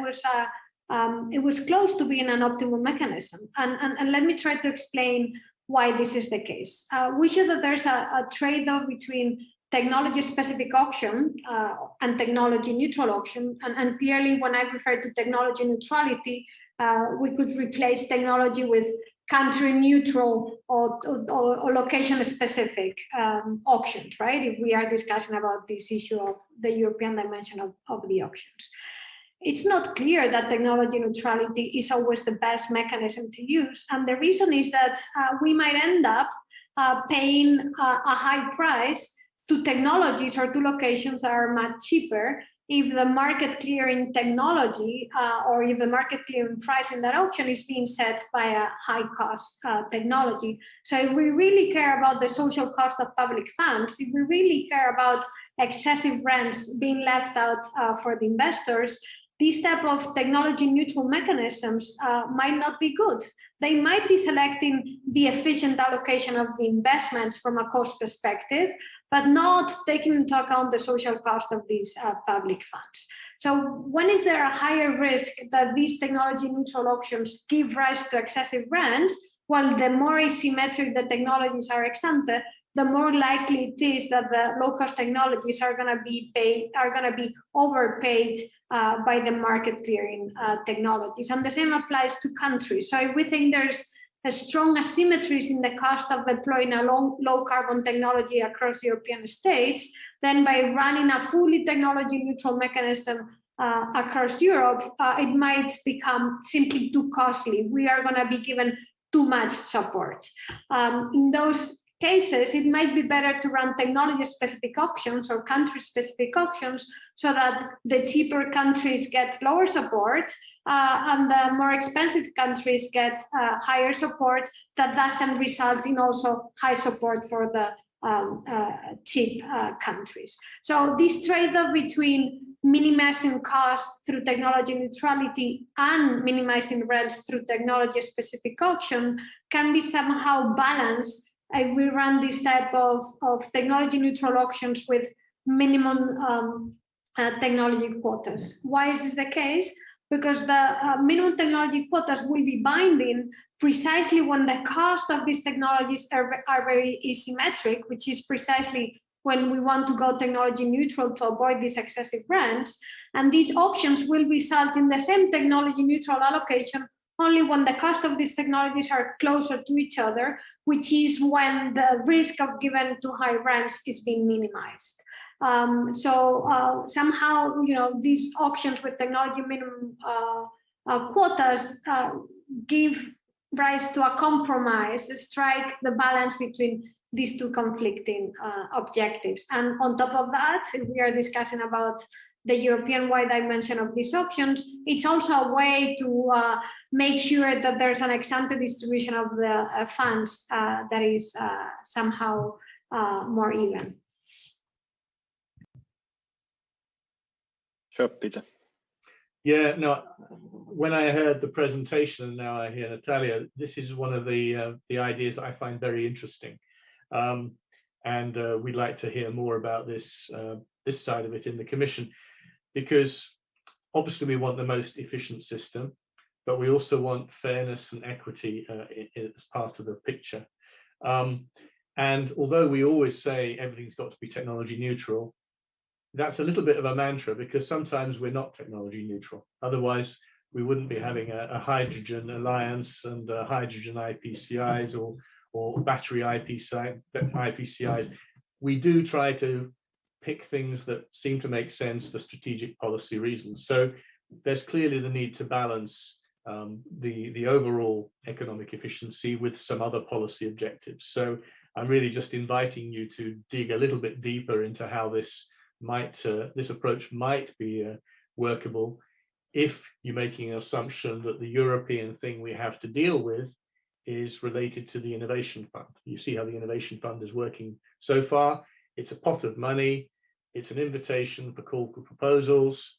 was close to being an optimal mechanism. And let me try to explain why this is the case. We show that there's a trade-off between technology-specific auction and technology-neutral auction. And clearly, when I refer to technology neutrality, we could replace technology with country-neutral or location-specific auctions, right? If we are discussing about this issue of the European dimension of the auctions. It's not clear that technology neutrality is always the best mechanism to use. And the reason is that we might end up paying a high price to technologies or to locations that are much cheaper if the market clearing technology or if the market clearing price in that auction is being set by a high cost technology. So if we really care about the social cost of public funds, if we really care about excessive rents being left out for the investors, these type of technology neutral mechanisms might not be good. They might be selecting the efficient allocation of the investments from a cost perspective, but not taking into account the social cost of these public funds. So when is there a higher risk that these technology neutral auctions give rise to excessive rents? Well, the more asymmetric the technologies are ex ante, the more likely it is that the low-cost technologies are going to be overpaid by the market clearing technologies. And the same applies to countries. So if we think there's a strong asymmetries in the cost of deploying a low-carbon technology across European states, then by running a fully technology-neutral mechanism across Europe, it might become simply too costly. We are going to be given too much support. In those cases, it might be better to run technology-specific options or country-specific options so that the cheaper countries get lower support and the more expensive countries get higher support. That doesn't result in also high support for the cheap countries. So this trade-off between minimizing costs through technology neutrality and minimizing rents through technology-specific auction can be somehow balanced if we run this type of technology-neutral auctions with minimum technology quotas. Why is this the case? Because the minimum technology quotas will be binding precisely when the cost of these technologies are very asymmetric, which is precisely when we want to go technology neutral to avoid these excessive rents. And these auctions will result in the same technology neutral allocation only when the cost of these technologies are closer to each other, which is when the risk of given too high rents is being minimized. Somehow, these auctions with technology minimum quotas give rise to a compromise, strike the balance between these two conflicting objectives. And on top of that, if we are discussing about the European-wide dimension of these auctions, it's also a way to make sure that there's an ex-ante distribution of the funds that is somehow more even. Sure, Peter. Yeah, no, when I heard the presentation and now I hear Natalia, this is one of the ideas that I find very interesting. And we'd like to hear more about this side of it in the Commission, because obviously we want the most efficient system, but we also want fairness and equity as part of the picture. And although we always say everything's got to be technology neutral, that's a little bit of a mantra, because sometimes we're not technology neutral. Otherwise, we wouldn't be having a hydrogen alliance and hydrogen IPCIs or battery IPCIs. We do try to pick things that seem to make sense for strategic policy reasons. So there's clearly the need to balance the overall economic efficiency with some other policy objectives. So I'm really just inviting you to dig a little bit deeper into how this approach might be workable if you're making an assumption that the European thing we have to deal with is related to the Innovation Fund. You see how the Innovation Fund is working so far. It's a pot of money. It's an invitation for call for proposals.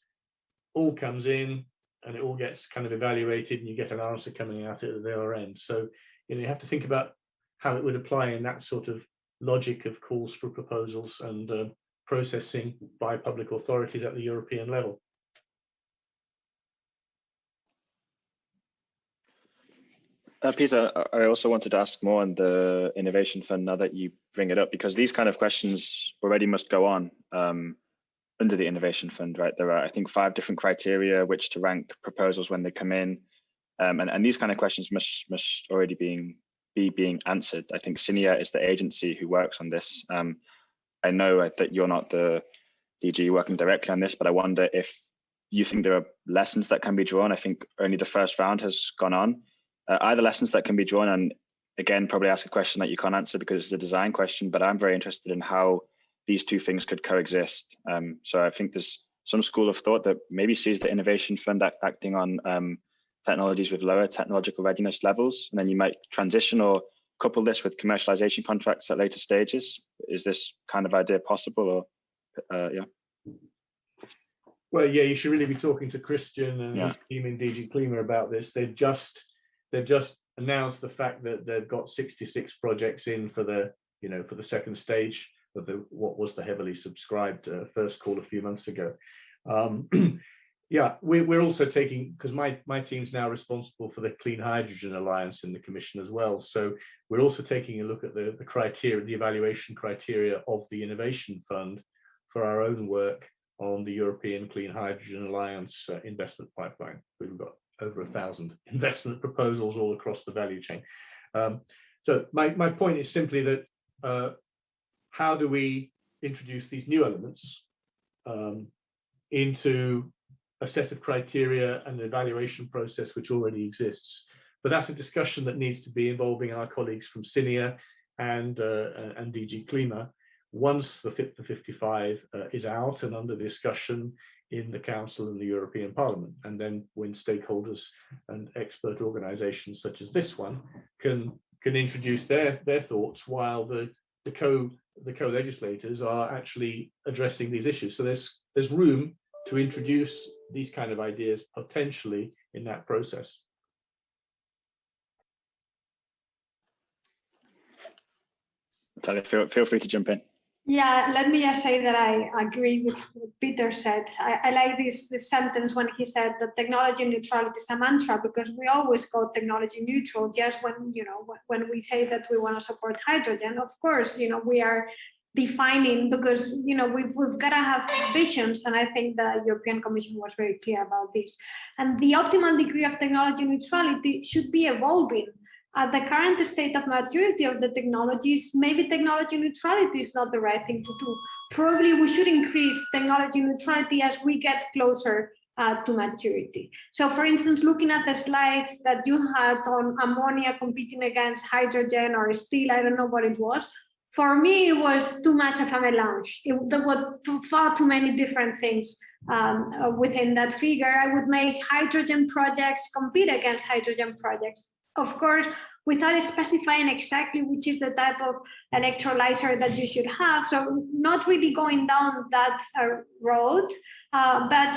All comes in and it all gets kind of evaluated and you get an answer coming out at the other end. So you have to think about how it would apply in that sort of logic of calls for proposals and processing by public authorities at the European level. Peter, I also wanted to ask more on the Innovation Fund now that you bring it up, because these kind of questions already must go on under the Innovation Fund, right? There are, I think, 5 different criteria which to rank proposals when they come in. And these kind of questions must already be being answered. I think CINEA is the agency who works on this. I know that you're not the DG working directly on this, but I wonder if you think there are lessons that can be drawn. I think only the first round has gone on. Are there lessons that can be drawn? And again, probably ask a question that you can't answer because it's a design question, but I'm very interested in how these two things could coexist. So I think there's some school of thought that maybe sees the Innovation Fund acting on technologies with lower technological readiness levels, and then you might transition or couple this with commercialization contracts at later stages. Is this kind of idea possible, or yeah? Well, yeah, you should really be talking to Christian and his team in DG Klima about this. They've just announced the fact that they've got 66 projects in for the second stage of what was the heavily subscribed first call a few months ago. Yeah, we're also taking, because my team's now responsible for the Clean Hydrogen Alliance in the Commission as well. So we're also taking a look at the criteria, the evaluation criteria of the Innovation Fund for our own work on the European Clean Hydrogen Alliance investment pipeline. We've got over 1,000 investment proposals all across the value chain. So my point is simply that how do we introduce these new elements into a set of criteria and an evaluation process which already exists? But that's a discussion that needs to be involving our colleagues from CINEA and DG Klima once the Fit for 55 is out and under discussion in the Council and the European Parliament. And then when stakeholders and expert organizations such as this one can introduce their thoughts while the co-legislators are actually addressing these issues. So there's room to introduce these kind of ideas potentially in that process. Natalia, feel free to jump in. Yeah, let me just say that I agree with what Peter said. I like this sentence when he said that technology neutrality is a mantra, because we always go technology neutral just when we say that we want to support hydrogen. Of course, we are defining, because we've got to have visions, and I think the European Commission was very clear about this. And the optimal degree of technology neutrality should be evolving. At the current state of maturity of the technologies, maybe technology neutrality is not the right thing to do. Probably we should increase technology neutrality as we get closer to maturity. So for instance, looking at the slides that you had on ammonia competing against hydrogen or steel, I don't know what it was. For me, it was too much of a melange. There were far too many different things within that figure. I would make hydrogen projects compete against hydrogen projects. Of course, without specifying exactly which is the type of electrolyzer that you should have. So not really going down that road, but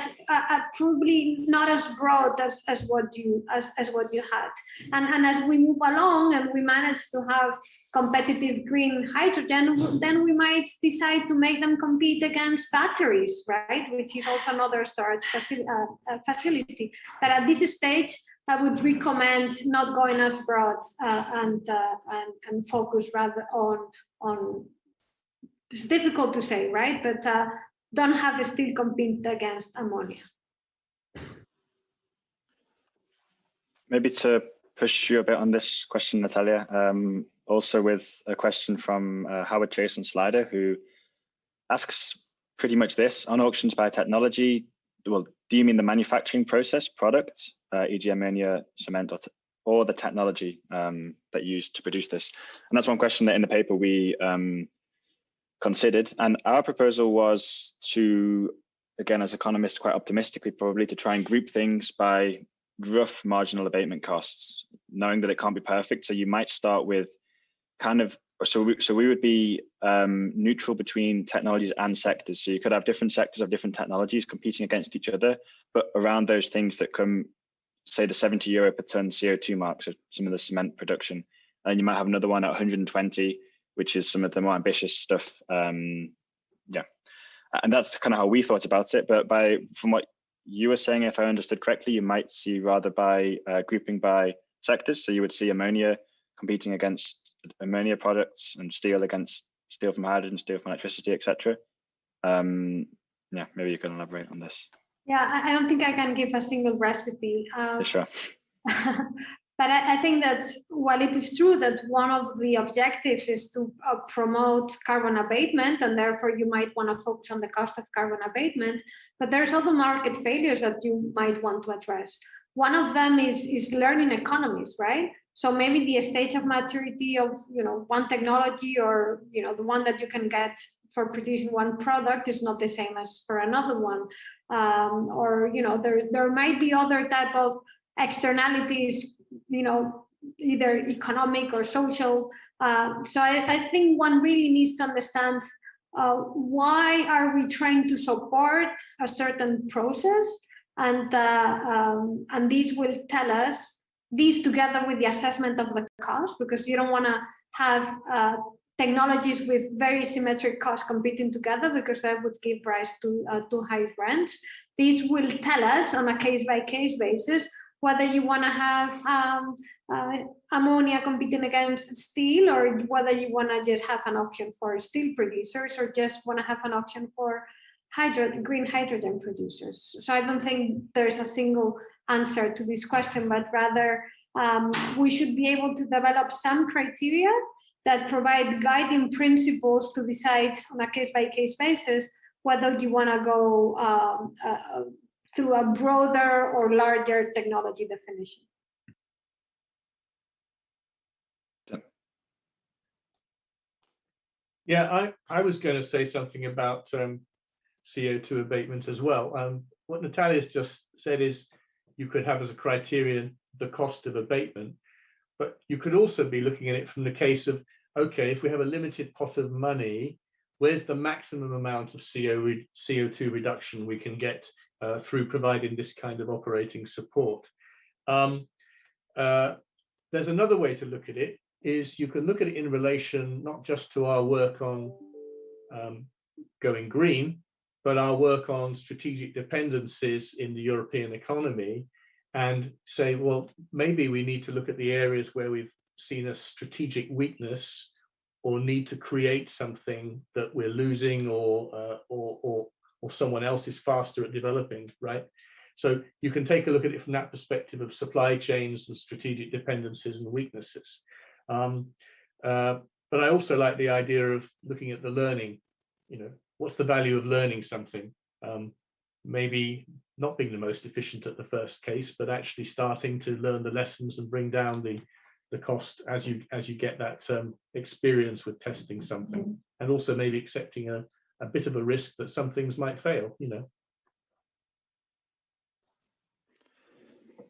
probably not as broad as what you had. And as we move along and we manage to have competitive green hydrogen, then we might decide to make them compete against batteries, right? Which is also another storage facility. But at this stage, I would recommend not going as broad and focus rather on. It's difficult to say, right? But don't have steel compete against ammonia. Maybe to push you a bit on this question, Natalia, also with a question from Howard Chase on Slider, who asks pretty much this: on auctions by technology, well, do you mean the manufacturing process, product, e.g. ammonia, cement, or the technology that you used to produce this? And that's one question that in the paper we considered. And our proposal was to, again, as economists, quite optimistically probably, to try and group things by rough marginal abatement costs, knowing that it can't be perfect. So you might start with kind of, so we would be neutral between technologies and sectors. So you could have different sectors of different technologies competing against each other, but around those things that come, say the 70 euro per ton CO2 mark, so some of the cement production. And you might have another one at 120, which is some of the more ambitious stuff. Yeah, and that's kind of how we thought about it. But from what you were saying, if I understood correctly, you might see rather by grouping by sectors. So you would see ammonia competing against ammonia products and steel against steel from hydrogen, steel from electricity, etc. Yeah, maybe you can elaborate on this. Yeah, I don't think I can give a single recipe. Sure. But I think that while it is true that one of the objectives is to promote carbon abatement, and therefore you might want to focus on the cost of carbon abatement, but there's other market failures that you might want to address. One of them is learning economies, right? So maybe the stage of maturity of one technology, or the one that you can get for producing one product is not the same as for another one, or there might be other type of externalities, either economic or social. So I think one really needs to understand why are we trying to support a certain process, and these will tell us, these together with the assessment of the cost, because you don't want to have technologies with very symmetric costs competing together, because that would give rise to high rents. These will tell us on a case-by-case basis whether you want to have ammonia competing against steel, or whether you want to just have an option for steel producers, or just want to have an option for green hydrogen producers. So I don't think there's a single answer to this question, but rather we should be able to develop some criteria that provide guiding principles to decide on a case-by-case basis whether you want to go through a broader or larger technology definition. Yeah, I was going to say something about CO2 abatement as well. What Natalia's just said is you could have as a criterion the cost of abatement, but you could also be looking at it from the case of, okay, if we have a limited pot of money, where's the maximum amount of CO2 reduction we can get through providing this kind of operating support. There's another way to look at it, is you can look at it in relation not just to our work on going green, but our work on strategic dependencies in the European economy, and say, well, maybe we need to look at the areas where we've seen a strategic weakness or need to create something that we're losing, or someone else is faster at developing, right? So you can take a look at it from that perspective of supply chains and strategic dependencies and weaknesses. But I also like the idea of looking at the learning. You know, what's the value of learning something? Maybe not being the most efficient at the first case, but actually starting to learn the lessons and bring down the cost as you get that experience with testing something, and also maybe accepting a bit of a risk that some things might fail, you know.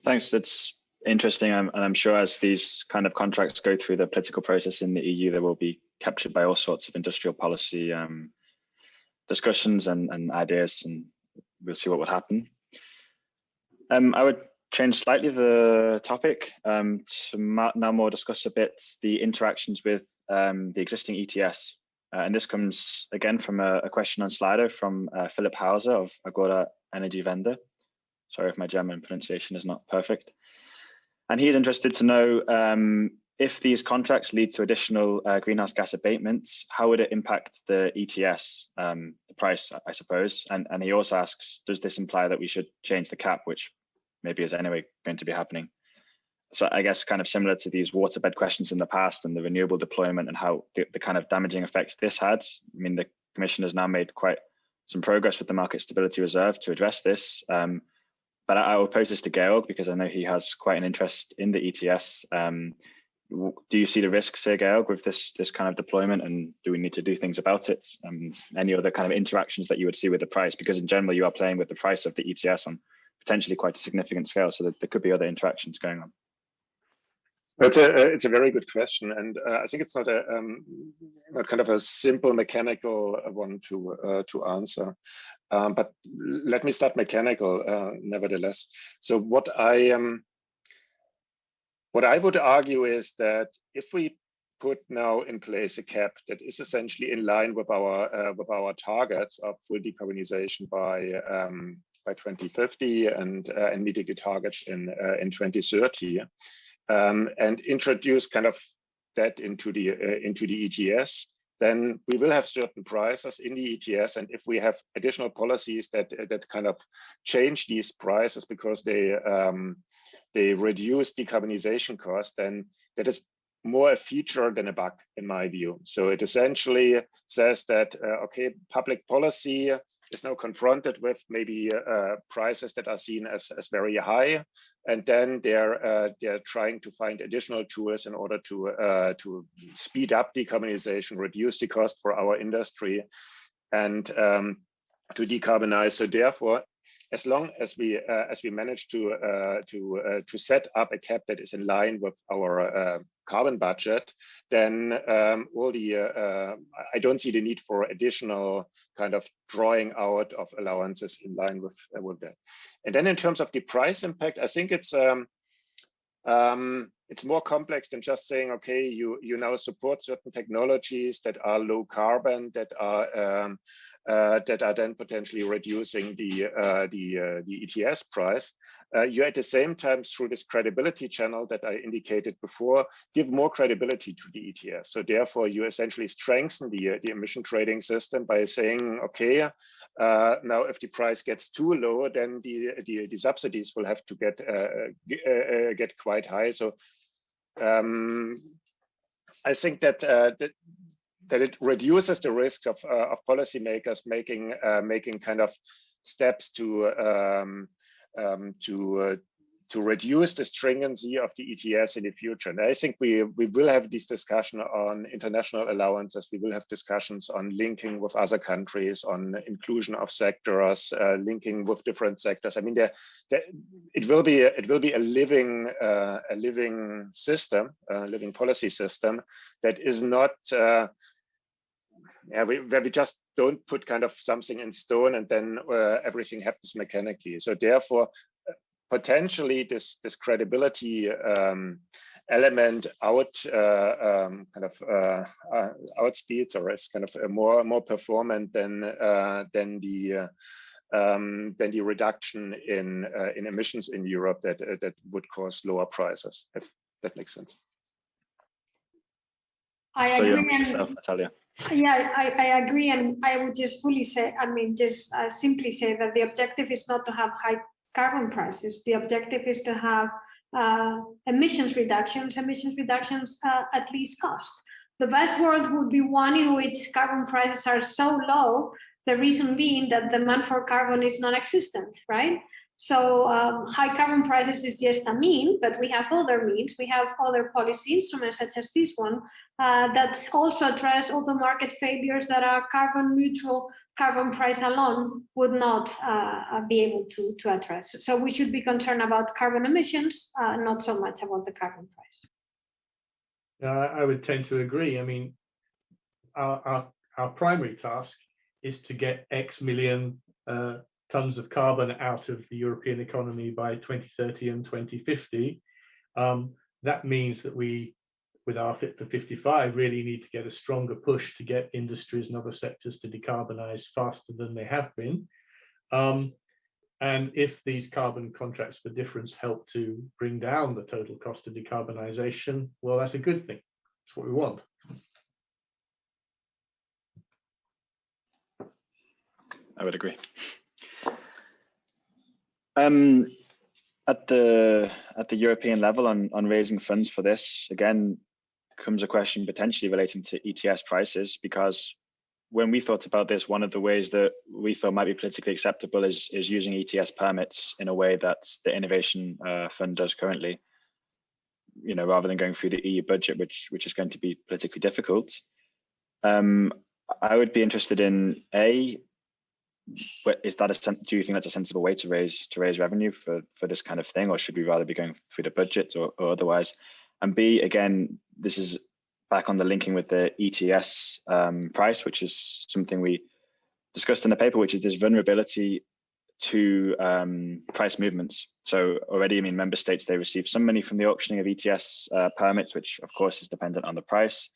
Thanks. That's interesting. And I'm sure as these kind of contracts go through the political process in the EU, they will be captured by all sorts of industrial policy discussions and ideas, and we'll see what would happen. I would change slightly the topic to now more discuss a bit the interactions with the existing ETS. And this comes again from a question on Slido from Philip Hauser of Agora Energiewende. Sorry if my German pronunciation is not perfect. And he's interested to know if these contracts lead to additional greenhouse gas abatements, how would it impact the ETS, the price, I suppose? And he also asks, does this imply that we should change the cap, which maybe is anyway going to be happening? So I guess kind of similar to these waterbed questions in the past and the renewable deployment and how the kind of damaging effects this had. I mean, the Commission has now made quite some progress with the Market Stability Reserve to address this. But I will pose this to Georg because I know he has quite an interest in the ETS. Do you see the risks here, Georg, with this kind of deployment, and do we need to do things about it? Any other kind of interactions that you would see with the price? Because in general, you are playing with the price of the ETS on potentially quite a significant scale, so that there could be other interactions going on. It's a very good question, and I think it's not a kind of a simple mechanical one to answer. But let me start mechanical, nevertheless. So what I would argue is that if we put now in place a cap that is essentially in line with our targets of full decarbonization by 2050 and meeting the targets in 2030, and introduce kind of that into the ETS, then we will have certain prices in the ETS. And if we have additional policies that kind of change these prices because they reduce decarbonization costs, then that is more a feature than a bug, in my view. So it essentially says that, okay, public policy is now confronted with maybe prices that are seen as very high, and then they're trying to find additional tools in order to speed up decarbonization, reduce the cost for our industry, and to decarbonize. So therefore, as long as we manage to set up a cap that is in line with our carbon budget, then I don't see the need for additional kind of drawing out of allowances in line with that. And then in terms of the price impact, I think it's more complex than just saying, okay, you now support certain technologies that are low carbon, that are then potentially reducing the ETS price. You at the same time, through this credibility channel that I indicated before, give more credibility to the ETS. So therefore, you essentially strengthen the emission trading system by saying, okay, now if the price gets too low, then the subsidies will have to get quite high. So I think that it reduces the risk of policymakers making kind of steps to reduce the stringency of the ETS in the future. And I think we will have this discussion on international allowances. We will have discussions on linking with other countries, on inclusion of sectors, linking with different sectors. I mean, it will be a living system, a living policy system that is not where we just don't put kind of something in stone and then everything happens mechanically. So therefore, potentially this credibility element outspeeds or is kind of more performant than the reduction in emissions in Europe that would cause lower prices, if that makes sense. I agree. Natalia. Yeah, I agree, and I would just simply say that the objective is not to have high carbon prices. The objective is to have emissions reductions at least cost. The best world would be one in which carbon prices are so low, the reason being that demand for carbon is non-existent, right? So high carbon prices is just a mean, but we have other means. We have other policy instruments such as this one that also address all the market failures that are carbon neutral. Carbon price alone would not be able to address. So we should be concerned about carbon emissions, not so much about the carbon price. I would tend to agree. I mean, our primary task is to get X million tons of carbon out of the European economy by 2030 and 2050. That means that we, with our Fit for 55, really need to get a stronger push to get industries and other sectors to decarbonize faster than they have been. And if these carbon contracts for difference help to bring down the total cost of decarbonization, well, that's a good thing. That's what we want. I would agree. At the European level on raising funds for this, again, comes a question potentially relating to ETS prices, because when we thought about this, one of the ways that we thought might be politically acceptable is using ETS permits in a way that the Innovation Fund does currently, rather than going through the EU budget, which is going to be politically difficult. I would be interested in do you think that's a sensible way to raise revenue for this kind of thing, or should we rather be going through the budget or otherwise? And B, again, this is back on the linking with the ETS price, which is something we discussed in the paper, which is this vulnerability to price movements. So already, member states, they receive some money from the auctioning of ETS permits, which of course is dependent on the price.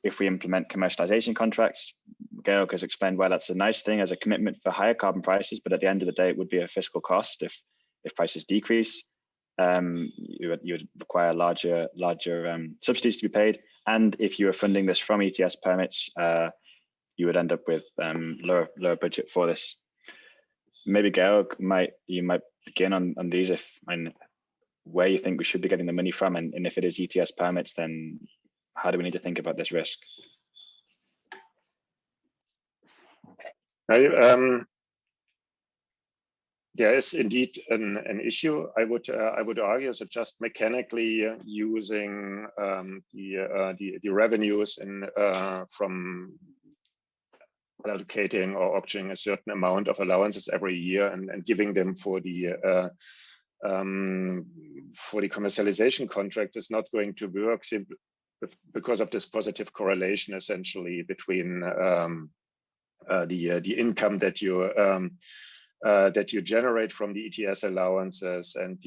If we implement commercialization contracts, Georg has explained why that's a nice thing as a commitment for higher carbon prices, but at the end of the day, it would be a fiscal cost if prices decrease. You would require larger subsidies to be paid, and if you were funding this from ETS permits, you would end up with lower budget for this. Maybe Georg, you might begin on these where you think we should be getting the money from, and if it is ETS permits, then how do we need to think about this risk? There is indeed an issue. I would argue that just mechanically using the revenues from allocating or auctioning a certain amount of allowances every year and giving them for the commercialization contract is not going to work simply because of this positive correlation essentially between the income that you generate from the ETS allowances and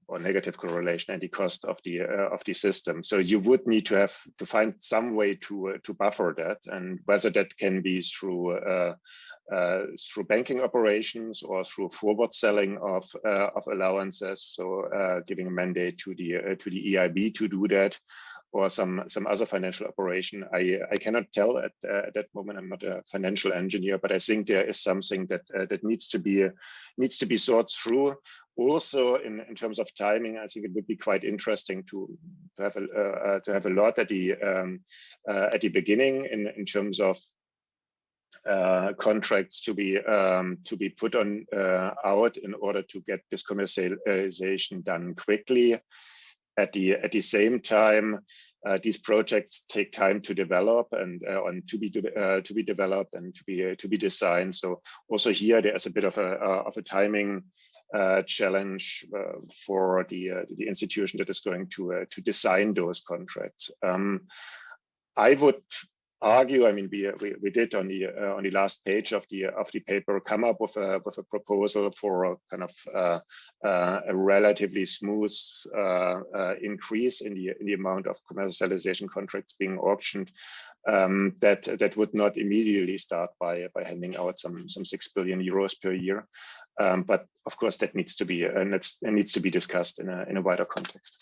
or negative correlation and the cost of the system. So you would need to find some way to buffer that, and whether that can be through banking operations or through forward selling of allowances. So giving a mandate to the EIB to do that, or some other financial operation. I cannot tell at that moment. I'm not a financial engineer, but I think there is something that needs to be thought through. Also, in terms of timing, I think it would be quite interesting to have a lot at the beginning in terms of contracts to be put on out in order to get this commercialization done quickly. At the same time, these projects take time to develop and to be developed and to be designed. So also here there is a bit of a timing challenge for the institution that is going to design those contracts. I would argue, I mean, we did on the last page of the paper come up with a proposal for a kind of a relatively smooth increase in the amount of commercialization contracts being auctioned. That would not immediately start by handing out some 6 billion euros per year, but of course that needs to be discussed in a wider context.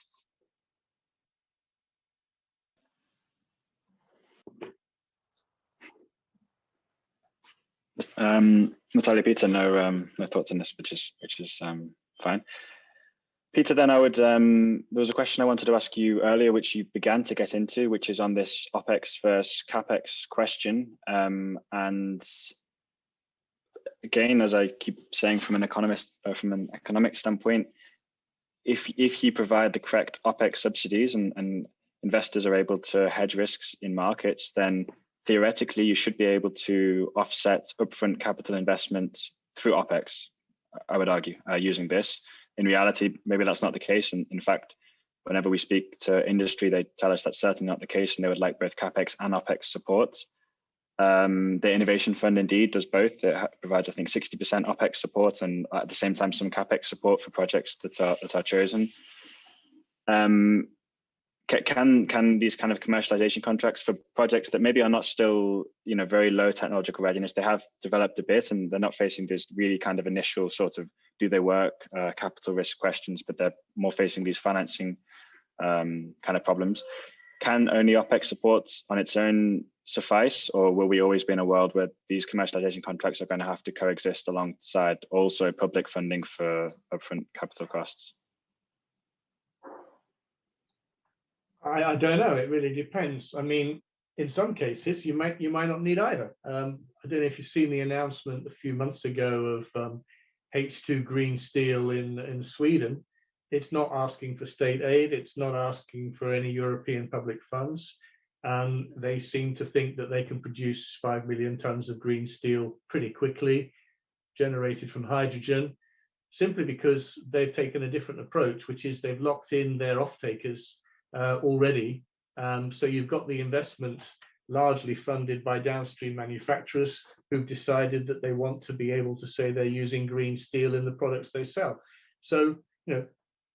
Natalia, Peter, no thoughts on this, which is fine. Peter, then I would, there was a question I wanted to ask you earlier, which you began to get into, which is on this OPEX versus CAPEX question. And again, as I keep saying from an economist, from an economic standpoint, if you provide the correct OPEX subsidies and investors are able to hedge risks in markets, then theoretically you should be able to offset upfront capital investment through OPEX, I would argue, using this. In reality, maybe that's not the case. And in fact, whenever we speak to industry, they tell us that's certainly not the case, and they would like both CAPEX and OPEX support. The Innovation Fund indeed does both. It provides, I think, 60% OPEX support and at the same time some CAPEX support for projects that are chosen. Can these kind of commercialization contracts for projects that maybe are not still, very low technological readiness, they have developed a bit and they're not facing this really kind of initial sort of do they work capital risk questions, but they're more facing these financing kind of problems. Can only OPEX support on its own suffice, or will we always be in a world where these commercialization contracts are going to have to coexist alongside also public funding for upfront capital costs? I don't know. It really depends. I mean, in some cases, you might not need either. I don't know if you've seen the announcement a few months ago of H2 Green Steel in Sweden. It's not asking for state aid. It's not asking for any European public funds. And they seem to think that they can produce 5 million tons of green steel pretty quickly, generated from hydrogen, simply because they've taken a different approach, which is they've locked in their off-takers already. So you've got the investment largely funded by downstream manufacturers who've decided that they want to be able to say they're using green steel in the products they sell. So,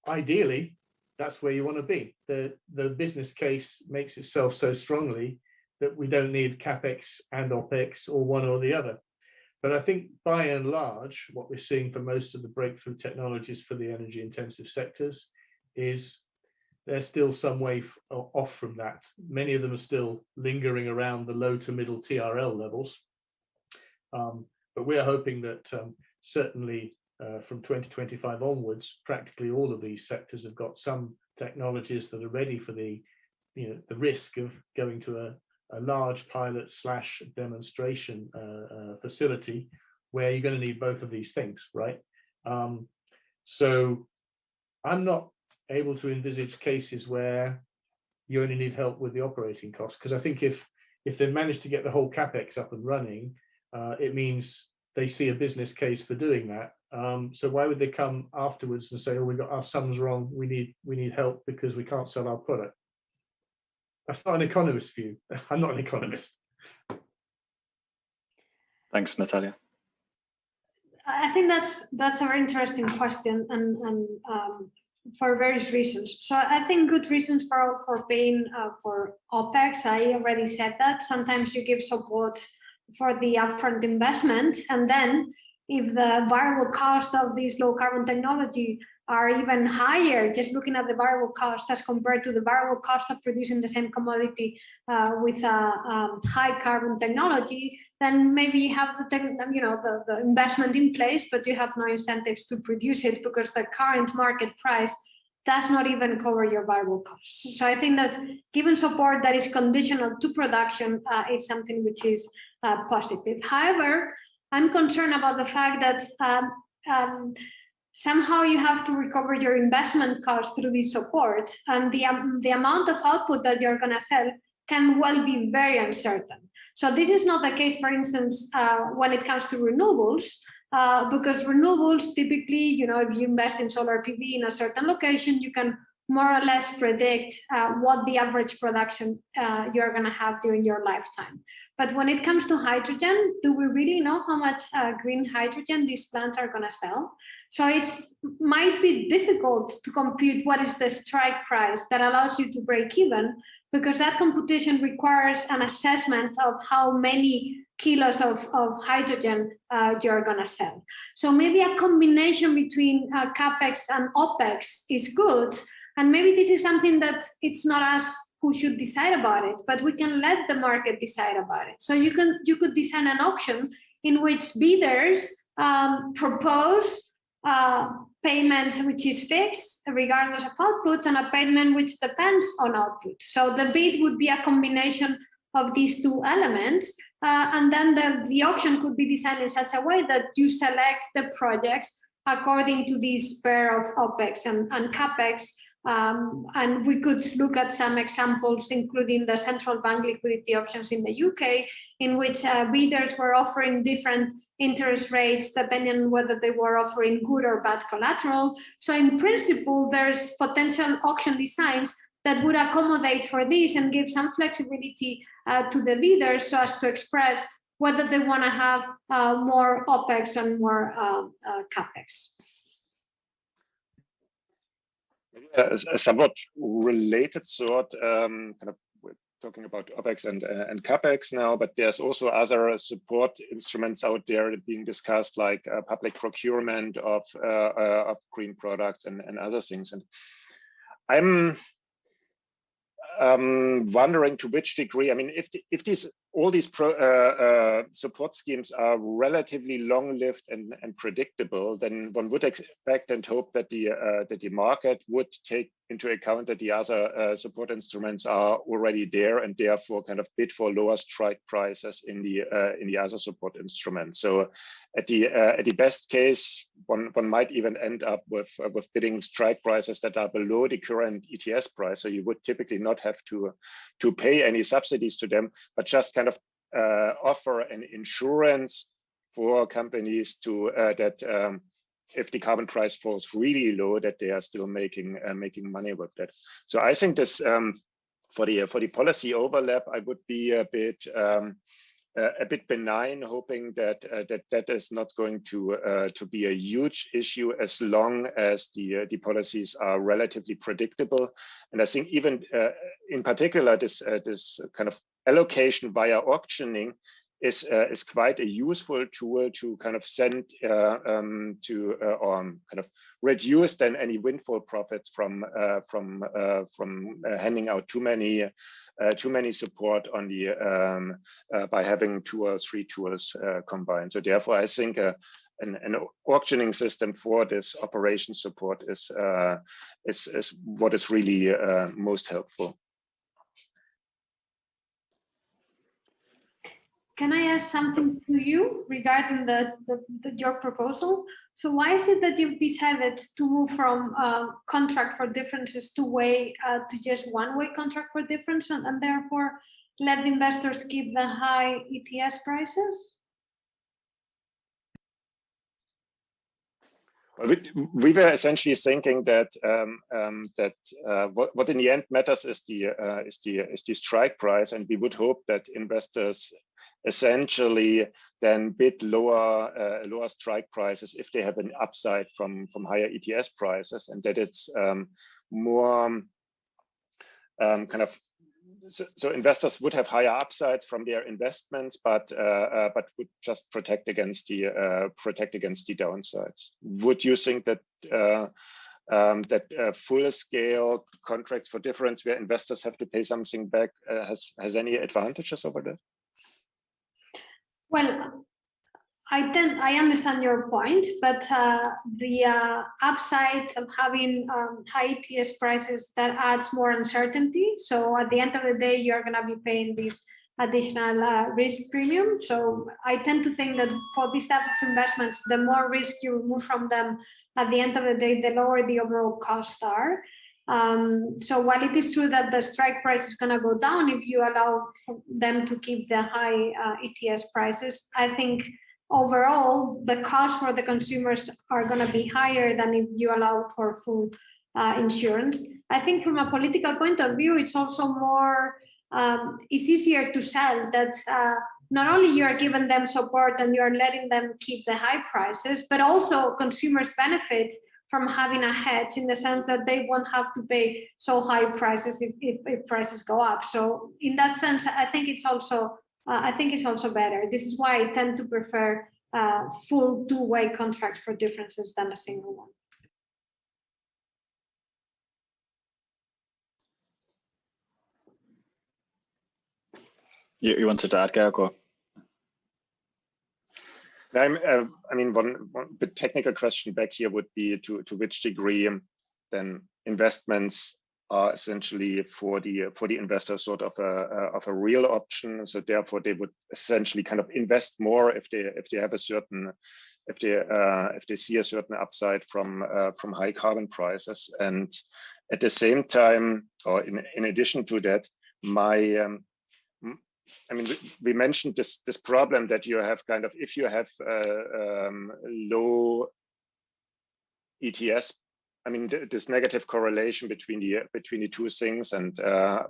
ideally, that's where you want to be. The business case makes itself so strongly that we don't need CAPEX and OPEX or one or the other. But I think by and large, what we're seeing for most of the breakthrough technologies for the energy intensive sectors is they're still some way off from that. Many of them are still lingering around the low to middle TRL levels. But we're hoping that certainly from 2025 onwards, practically all of these sectors have got some technologies that are ready for the risk of going to a large pilot / demonstration facility where you're going to need both of these things, right? So I'm not able to envisage cases where you only need help with the operating costs, because I think if they manage to get the whole CAPEX up and running, it means they see a business case for doing that. So why would they come afterwards and say, oh, we got our sums wrong, we need help because we can't sell our product? That's not an economist's view. I'm not an economist. Thanks, Natalia. I think that's a very interesting question, and for various reasons. So I think good reasons for paying for OPEX. I already said that. Sometimes you give support for the upfront investment, and then if the variable cost of this low carbon technology are even higher, just looking at the variable cost as compared to the variable cost of producing the same commodity with a high carbon technology, then maybe you have the investment in place, but you have no incentives to produce it because the current market price does not even cover your variable costs. So I think that given support that is conditional to production is something which is positive. However, I'm concerned about the fact that somehow you have to recover your investment costs through this support, and the amount of output that you're going to sell can well be very uncertain. So this is not the case, for instance, when it comes to renewables, because renewables typically, if you invest in solar PV in a certain location, you can more or less predict what the average production you're going to have during your lifetime. But when it comes to hydrogen, do we really know how much green hydrogen these plants are going to sell? So it might be difficult to compute what is the strike price that allows you to break even, because that computation requires an assessment of how many kilos of hydrogen you're going to sell. So maybe a combination between CapEx and OpEx is good. And maybe this is something that it's not us who should decide about it, but we can let the market decide about it. So you could design an auction in which bidders propose payments which is fixed regardless of output, and a payment which depends on output. So the bid would be a combination of these two elements, and then the auction could be designed in such a way that you select the projects according to this pair of OpEx and CapEx. And we could look at some examples, including the central bank liquidity options in the UK, in which bidders were offering different interest rates depending on whether they were offering good or bad collateral. So in principle, there's potential auction designs that would accommodate for this and give some flexibility to the bidders so as to express whether they want to have more OpEx and more CapEx. A somewhat related thought, kind of we're talking about OpEx and CapEx now, but there's also other support instruments out there being discussed, like public procurement of green products and other things. And I'm wondering to which degree, I mean, if all these support schemes are relatively long-lived and predictable, then one would expect and hope that the market would take into account that the other support instruments are already there, and therefore kind of bid for lower strike prices in the other support instruments. So at the best case, one might even end up with bidding strike prices that are below the current ETS price. So you would typically not have to pay any subsidies to them, but just kind of offer an insurance for companies to that if the carbon price falls really low, that they are still making money with that. So I think this for the policy overlap, I would be a bit benign, hoping that that is not going to be a huge issue as long as the policies are relatively predictable. And I think even in particular this kind of allocation via auctioning is quite a useful tool to kind of send or kind of reduce then any windfall profits from handing out too many support on the by having 2 or 3 tools combined. So therefore, I think an auctioning system for this operation support is what is really most helpful. Can I ask something to you regarding your proposal? So why is it that you've decided to move from contract for differences to just one-way contract for difference, and therefore let investors keep the high ETS prices? We were essentially thinking that what in the end matters is the strike price, and we would hope that investors essentially then bid lower strike prices if they have an upside from higher ETS prices, and that it's more kind of so investors would have higher upsides from their investments, but would just protect against the downsides. Would you think that that full-scale contracts for difference where investors have to pay something back has any advantages over that? Well, I understand your point, but the upside of having high ETS prices, that adds more uncertainty. So at the end of the day, you're going to be paying this additional risk premium. So I tend to think that for this type of investments, the more risk you remove from them, at the end of the day, the lower the overall costs are. So while it is true that the strike price is going to go down if you allow them to keep the high ETS prices, I think overall the cost for the consumers are going to be higher than if you allow for full insurance. I think from a political point of view, it's also more, it's easier to sell that not only you are giving them support and you are letting them keep the high prices, but also consumers benefit from having a hedge in the sense that they won't have to pay so high prices if prices go up. So in that sense, I think it's also better. This is why I tend to prefer full two-way contracts for differences than a single one. You wanted to add, Georg? Or? I mean, one bit technical question back here would be to which degree then investments are essentially for the investor sort of a real option. So therefore, they would essentially kind of invest more if they have a certain if they see a certain upside from high carbon prices. And at the same time, or in addition to that, I mean, we mentioned this problem that you have kind of, if you have low ETS, I mean, this negative correlation between the two things, and I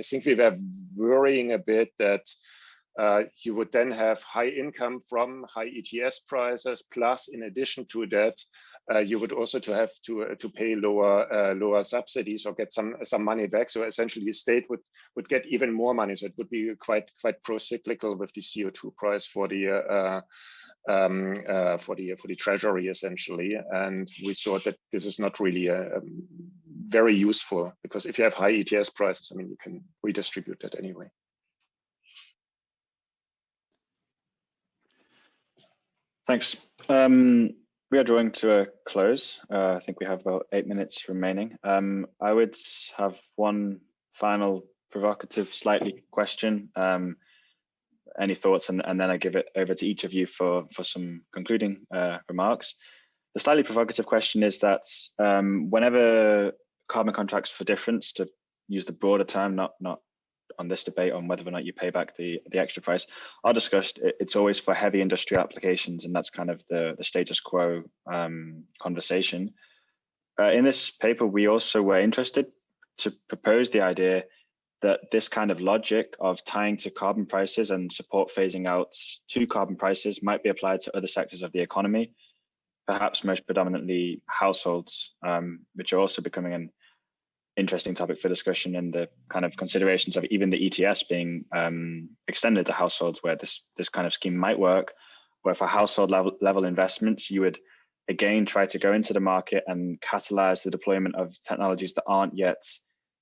think we were worrying a bit that you would then have high income from high ETS prices, plus in addition to that, you would also have to pay lower subsidies or get some money back. So essentially, the state would get even more money. So it would be quite pro-cyclical with the CO2 price for the treasury essentially. And we thought that this is not really very useful, because if you have high ETS prices, I mean, you can redistribute that anyway. Thanks. We are drawing to a close. I think we have about 8 minutes remaining. I would have one final provocative, slightly question. Any thoughts, and then I give it over to each of you for some concluding remarks. The slightly provocative question is that whenever carbon contracts for difference, to use the broader term, not on this debate on whether or not you pay back the extra price, are discussed, it's always for heavy industrial applications, and that's kind of the status quo conversation. In this paper, we also were interested to propose the idea that this kind of logic of tying to carbon prices and support phasing out to carbon prices might be applied to other sectors of the economy, perhaps most predominantly households, which are also becoming an interesting topic for discussion, in the kind of considerations of even the ETS being extended to households, where this kind of scheme might work, where for household level investments, you would again try to go into the market and catalyze the deployment of technologies that aren't yet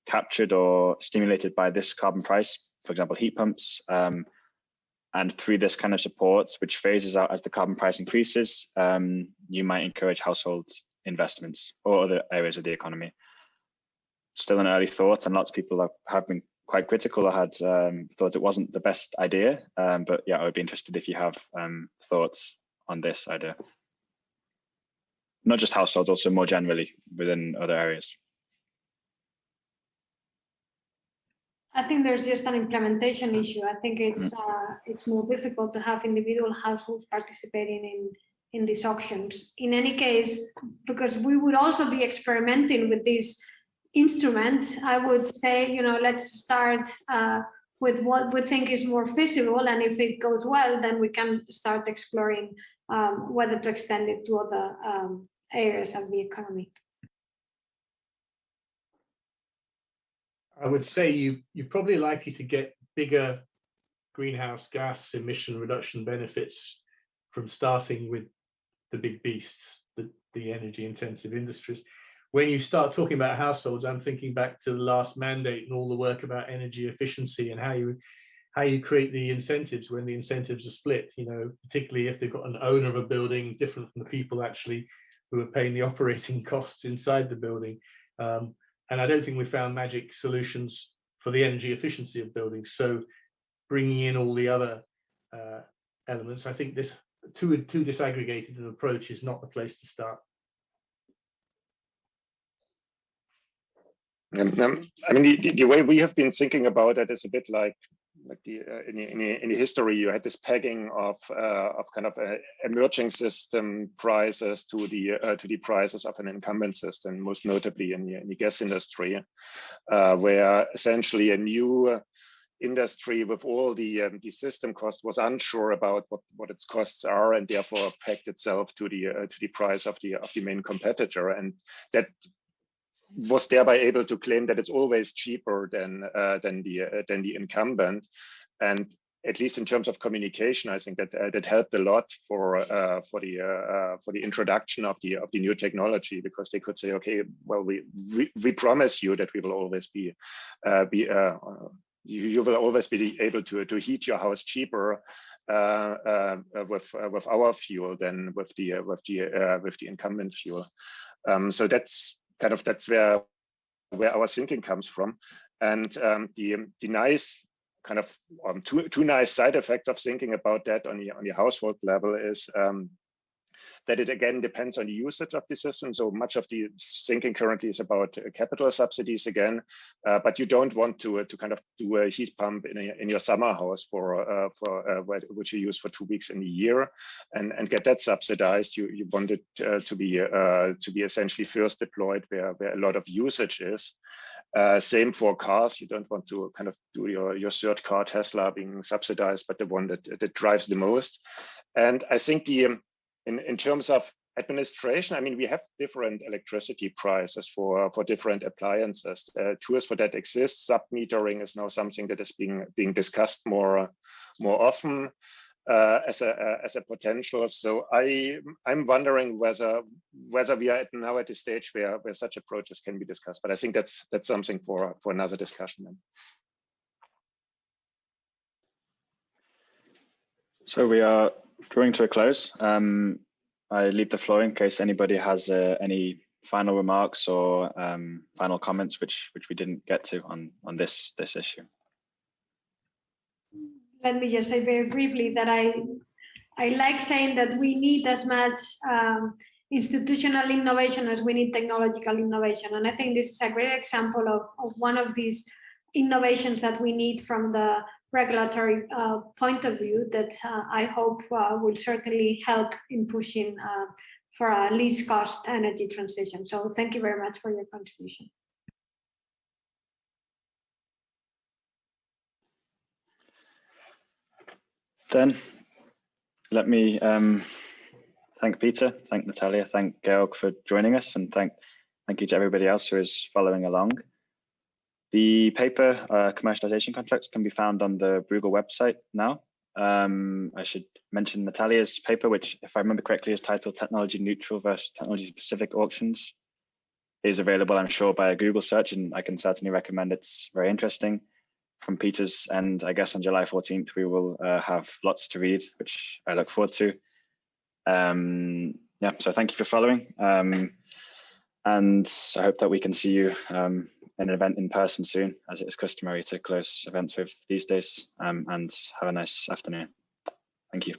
captured or stimulated by this carbon price, for example, heat pumps, and through this kind of support, which phases out as the carbon price increases, you might encourage household investments or other areas of the economy. Still an early thought, and lots of people have been quite critical or had thought it wasn't the best idea, but yeah, I would be interested if you have thoughts on this idea. Not just households, also more generally within other areas. I think there's just an implementation issue. I think it's more difficult to have individual households participating in these auctions. In any case, because we would also be experimenting with these instruments, I would say, let's start with what we think is more feasible, and if it goes well, then we can start exploring whether to extend it to other areas of the economy. I would say you're probably likely to get bigger greenhouse gas emission reduction benefits from starting with the big beasts, the energy intensive industries. When you start talking about households, I'm thinking back to the last mandate and all the work about energy efficiency and how you create the incentives when the incentives are split, particularly if they've got an owner of a building different from the people actually who are paying the operating costs inside the building. And I don't think we found magic solutions for the energy efficiency of buildings. So bringing in all the other elements, I think this too disaggregated an approach is not the place to start. I mean, the way we have been thinking about it is a bit like like in the history, you had this pegging of kind of emerging system prices to the prices of an incumbent system, most notably in the gas industry, where essentially a new industry with all the system costs was unsure about what its costs are, and therefore pegged itself to the price of the main competitor, and that was thereby able to claim that it's always cheaper than the incumbent. And at least in terms of communication, I think that helped a lot for the introduction of the new technology, because they could say, okay, well, we promise you that we will always you will always be able to heat your house cheaper with our fuel than with the incumbent fuel. So that's where our thinking comes from. And the nice kind of two nice side effects of thinking about that on the household level is that it again depends on the usage of the system. So much of the thinking currently is about capital subsidies again, but you don't want to kind of do a heat pump in your summer house which you use for 2 weeks in a year and get that subsidized. You want it to be essentially first deployed where a lot of usage is. Same for cars. You don't want to kind of do your third car, Tesla, being subsidized, but the one that drives the most. And I think in terms of administration, I mean, we have different electricity prices for different appliances. Tools for that exist. Sub-metering is now something that is being discussed more often as a potential. So I'm wondering whether we are now at the stage where such approaches can be discussed. But I think that's something for another discussion then. So we are drawing to a close. I leave the floor in case anybody has any final remarks or final comments which we didn't get to on this issue. Let me just say very briefly that I like saying that we need as much institutional innovation as we need technological innovation. And I think this is a great example of one of these innovations that we need from the regulatory point of view that I hope will certainly help in pushing for a least cost energy transition. So thank you very much for your contribution. Then let me thank Peter, thank Natalia, thank Georg for joining us, and thank you to everybody else who is following along. The paper, Commercialization Contracts, can be found on the Bruegel website now. I should mention Natalia's paper, which, if I remember correctly, is titled Technology Neutral versus Technology Specific Auctions, is available, I'm sure, by a Google search, and I can certainly recommend it's very interesting. From Peter's end, I guess on July 14th, we will have lots to read, which I look forward to. Yeah, so thank you for following. And I hope that we can see you in an event in person soon, as it is customary to close events with these days, and have a nice afternoon. Thank you.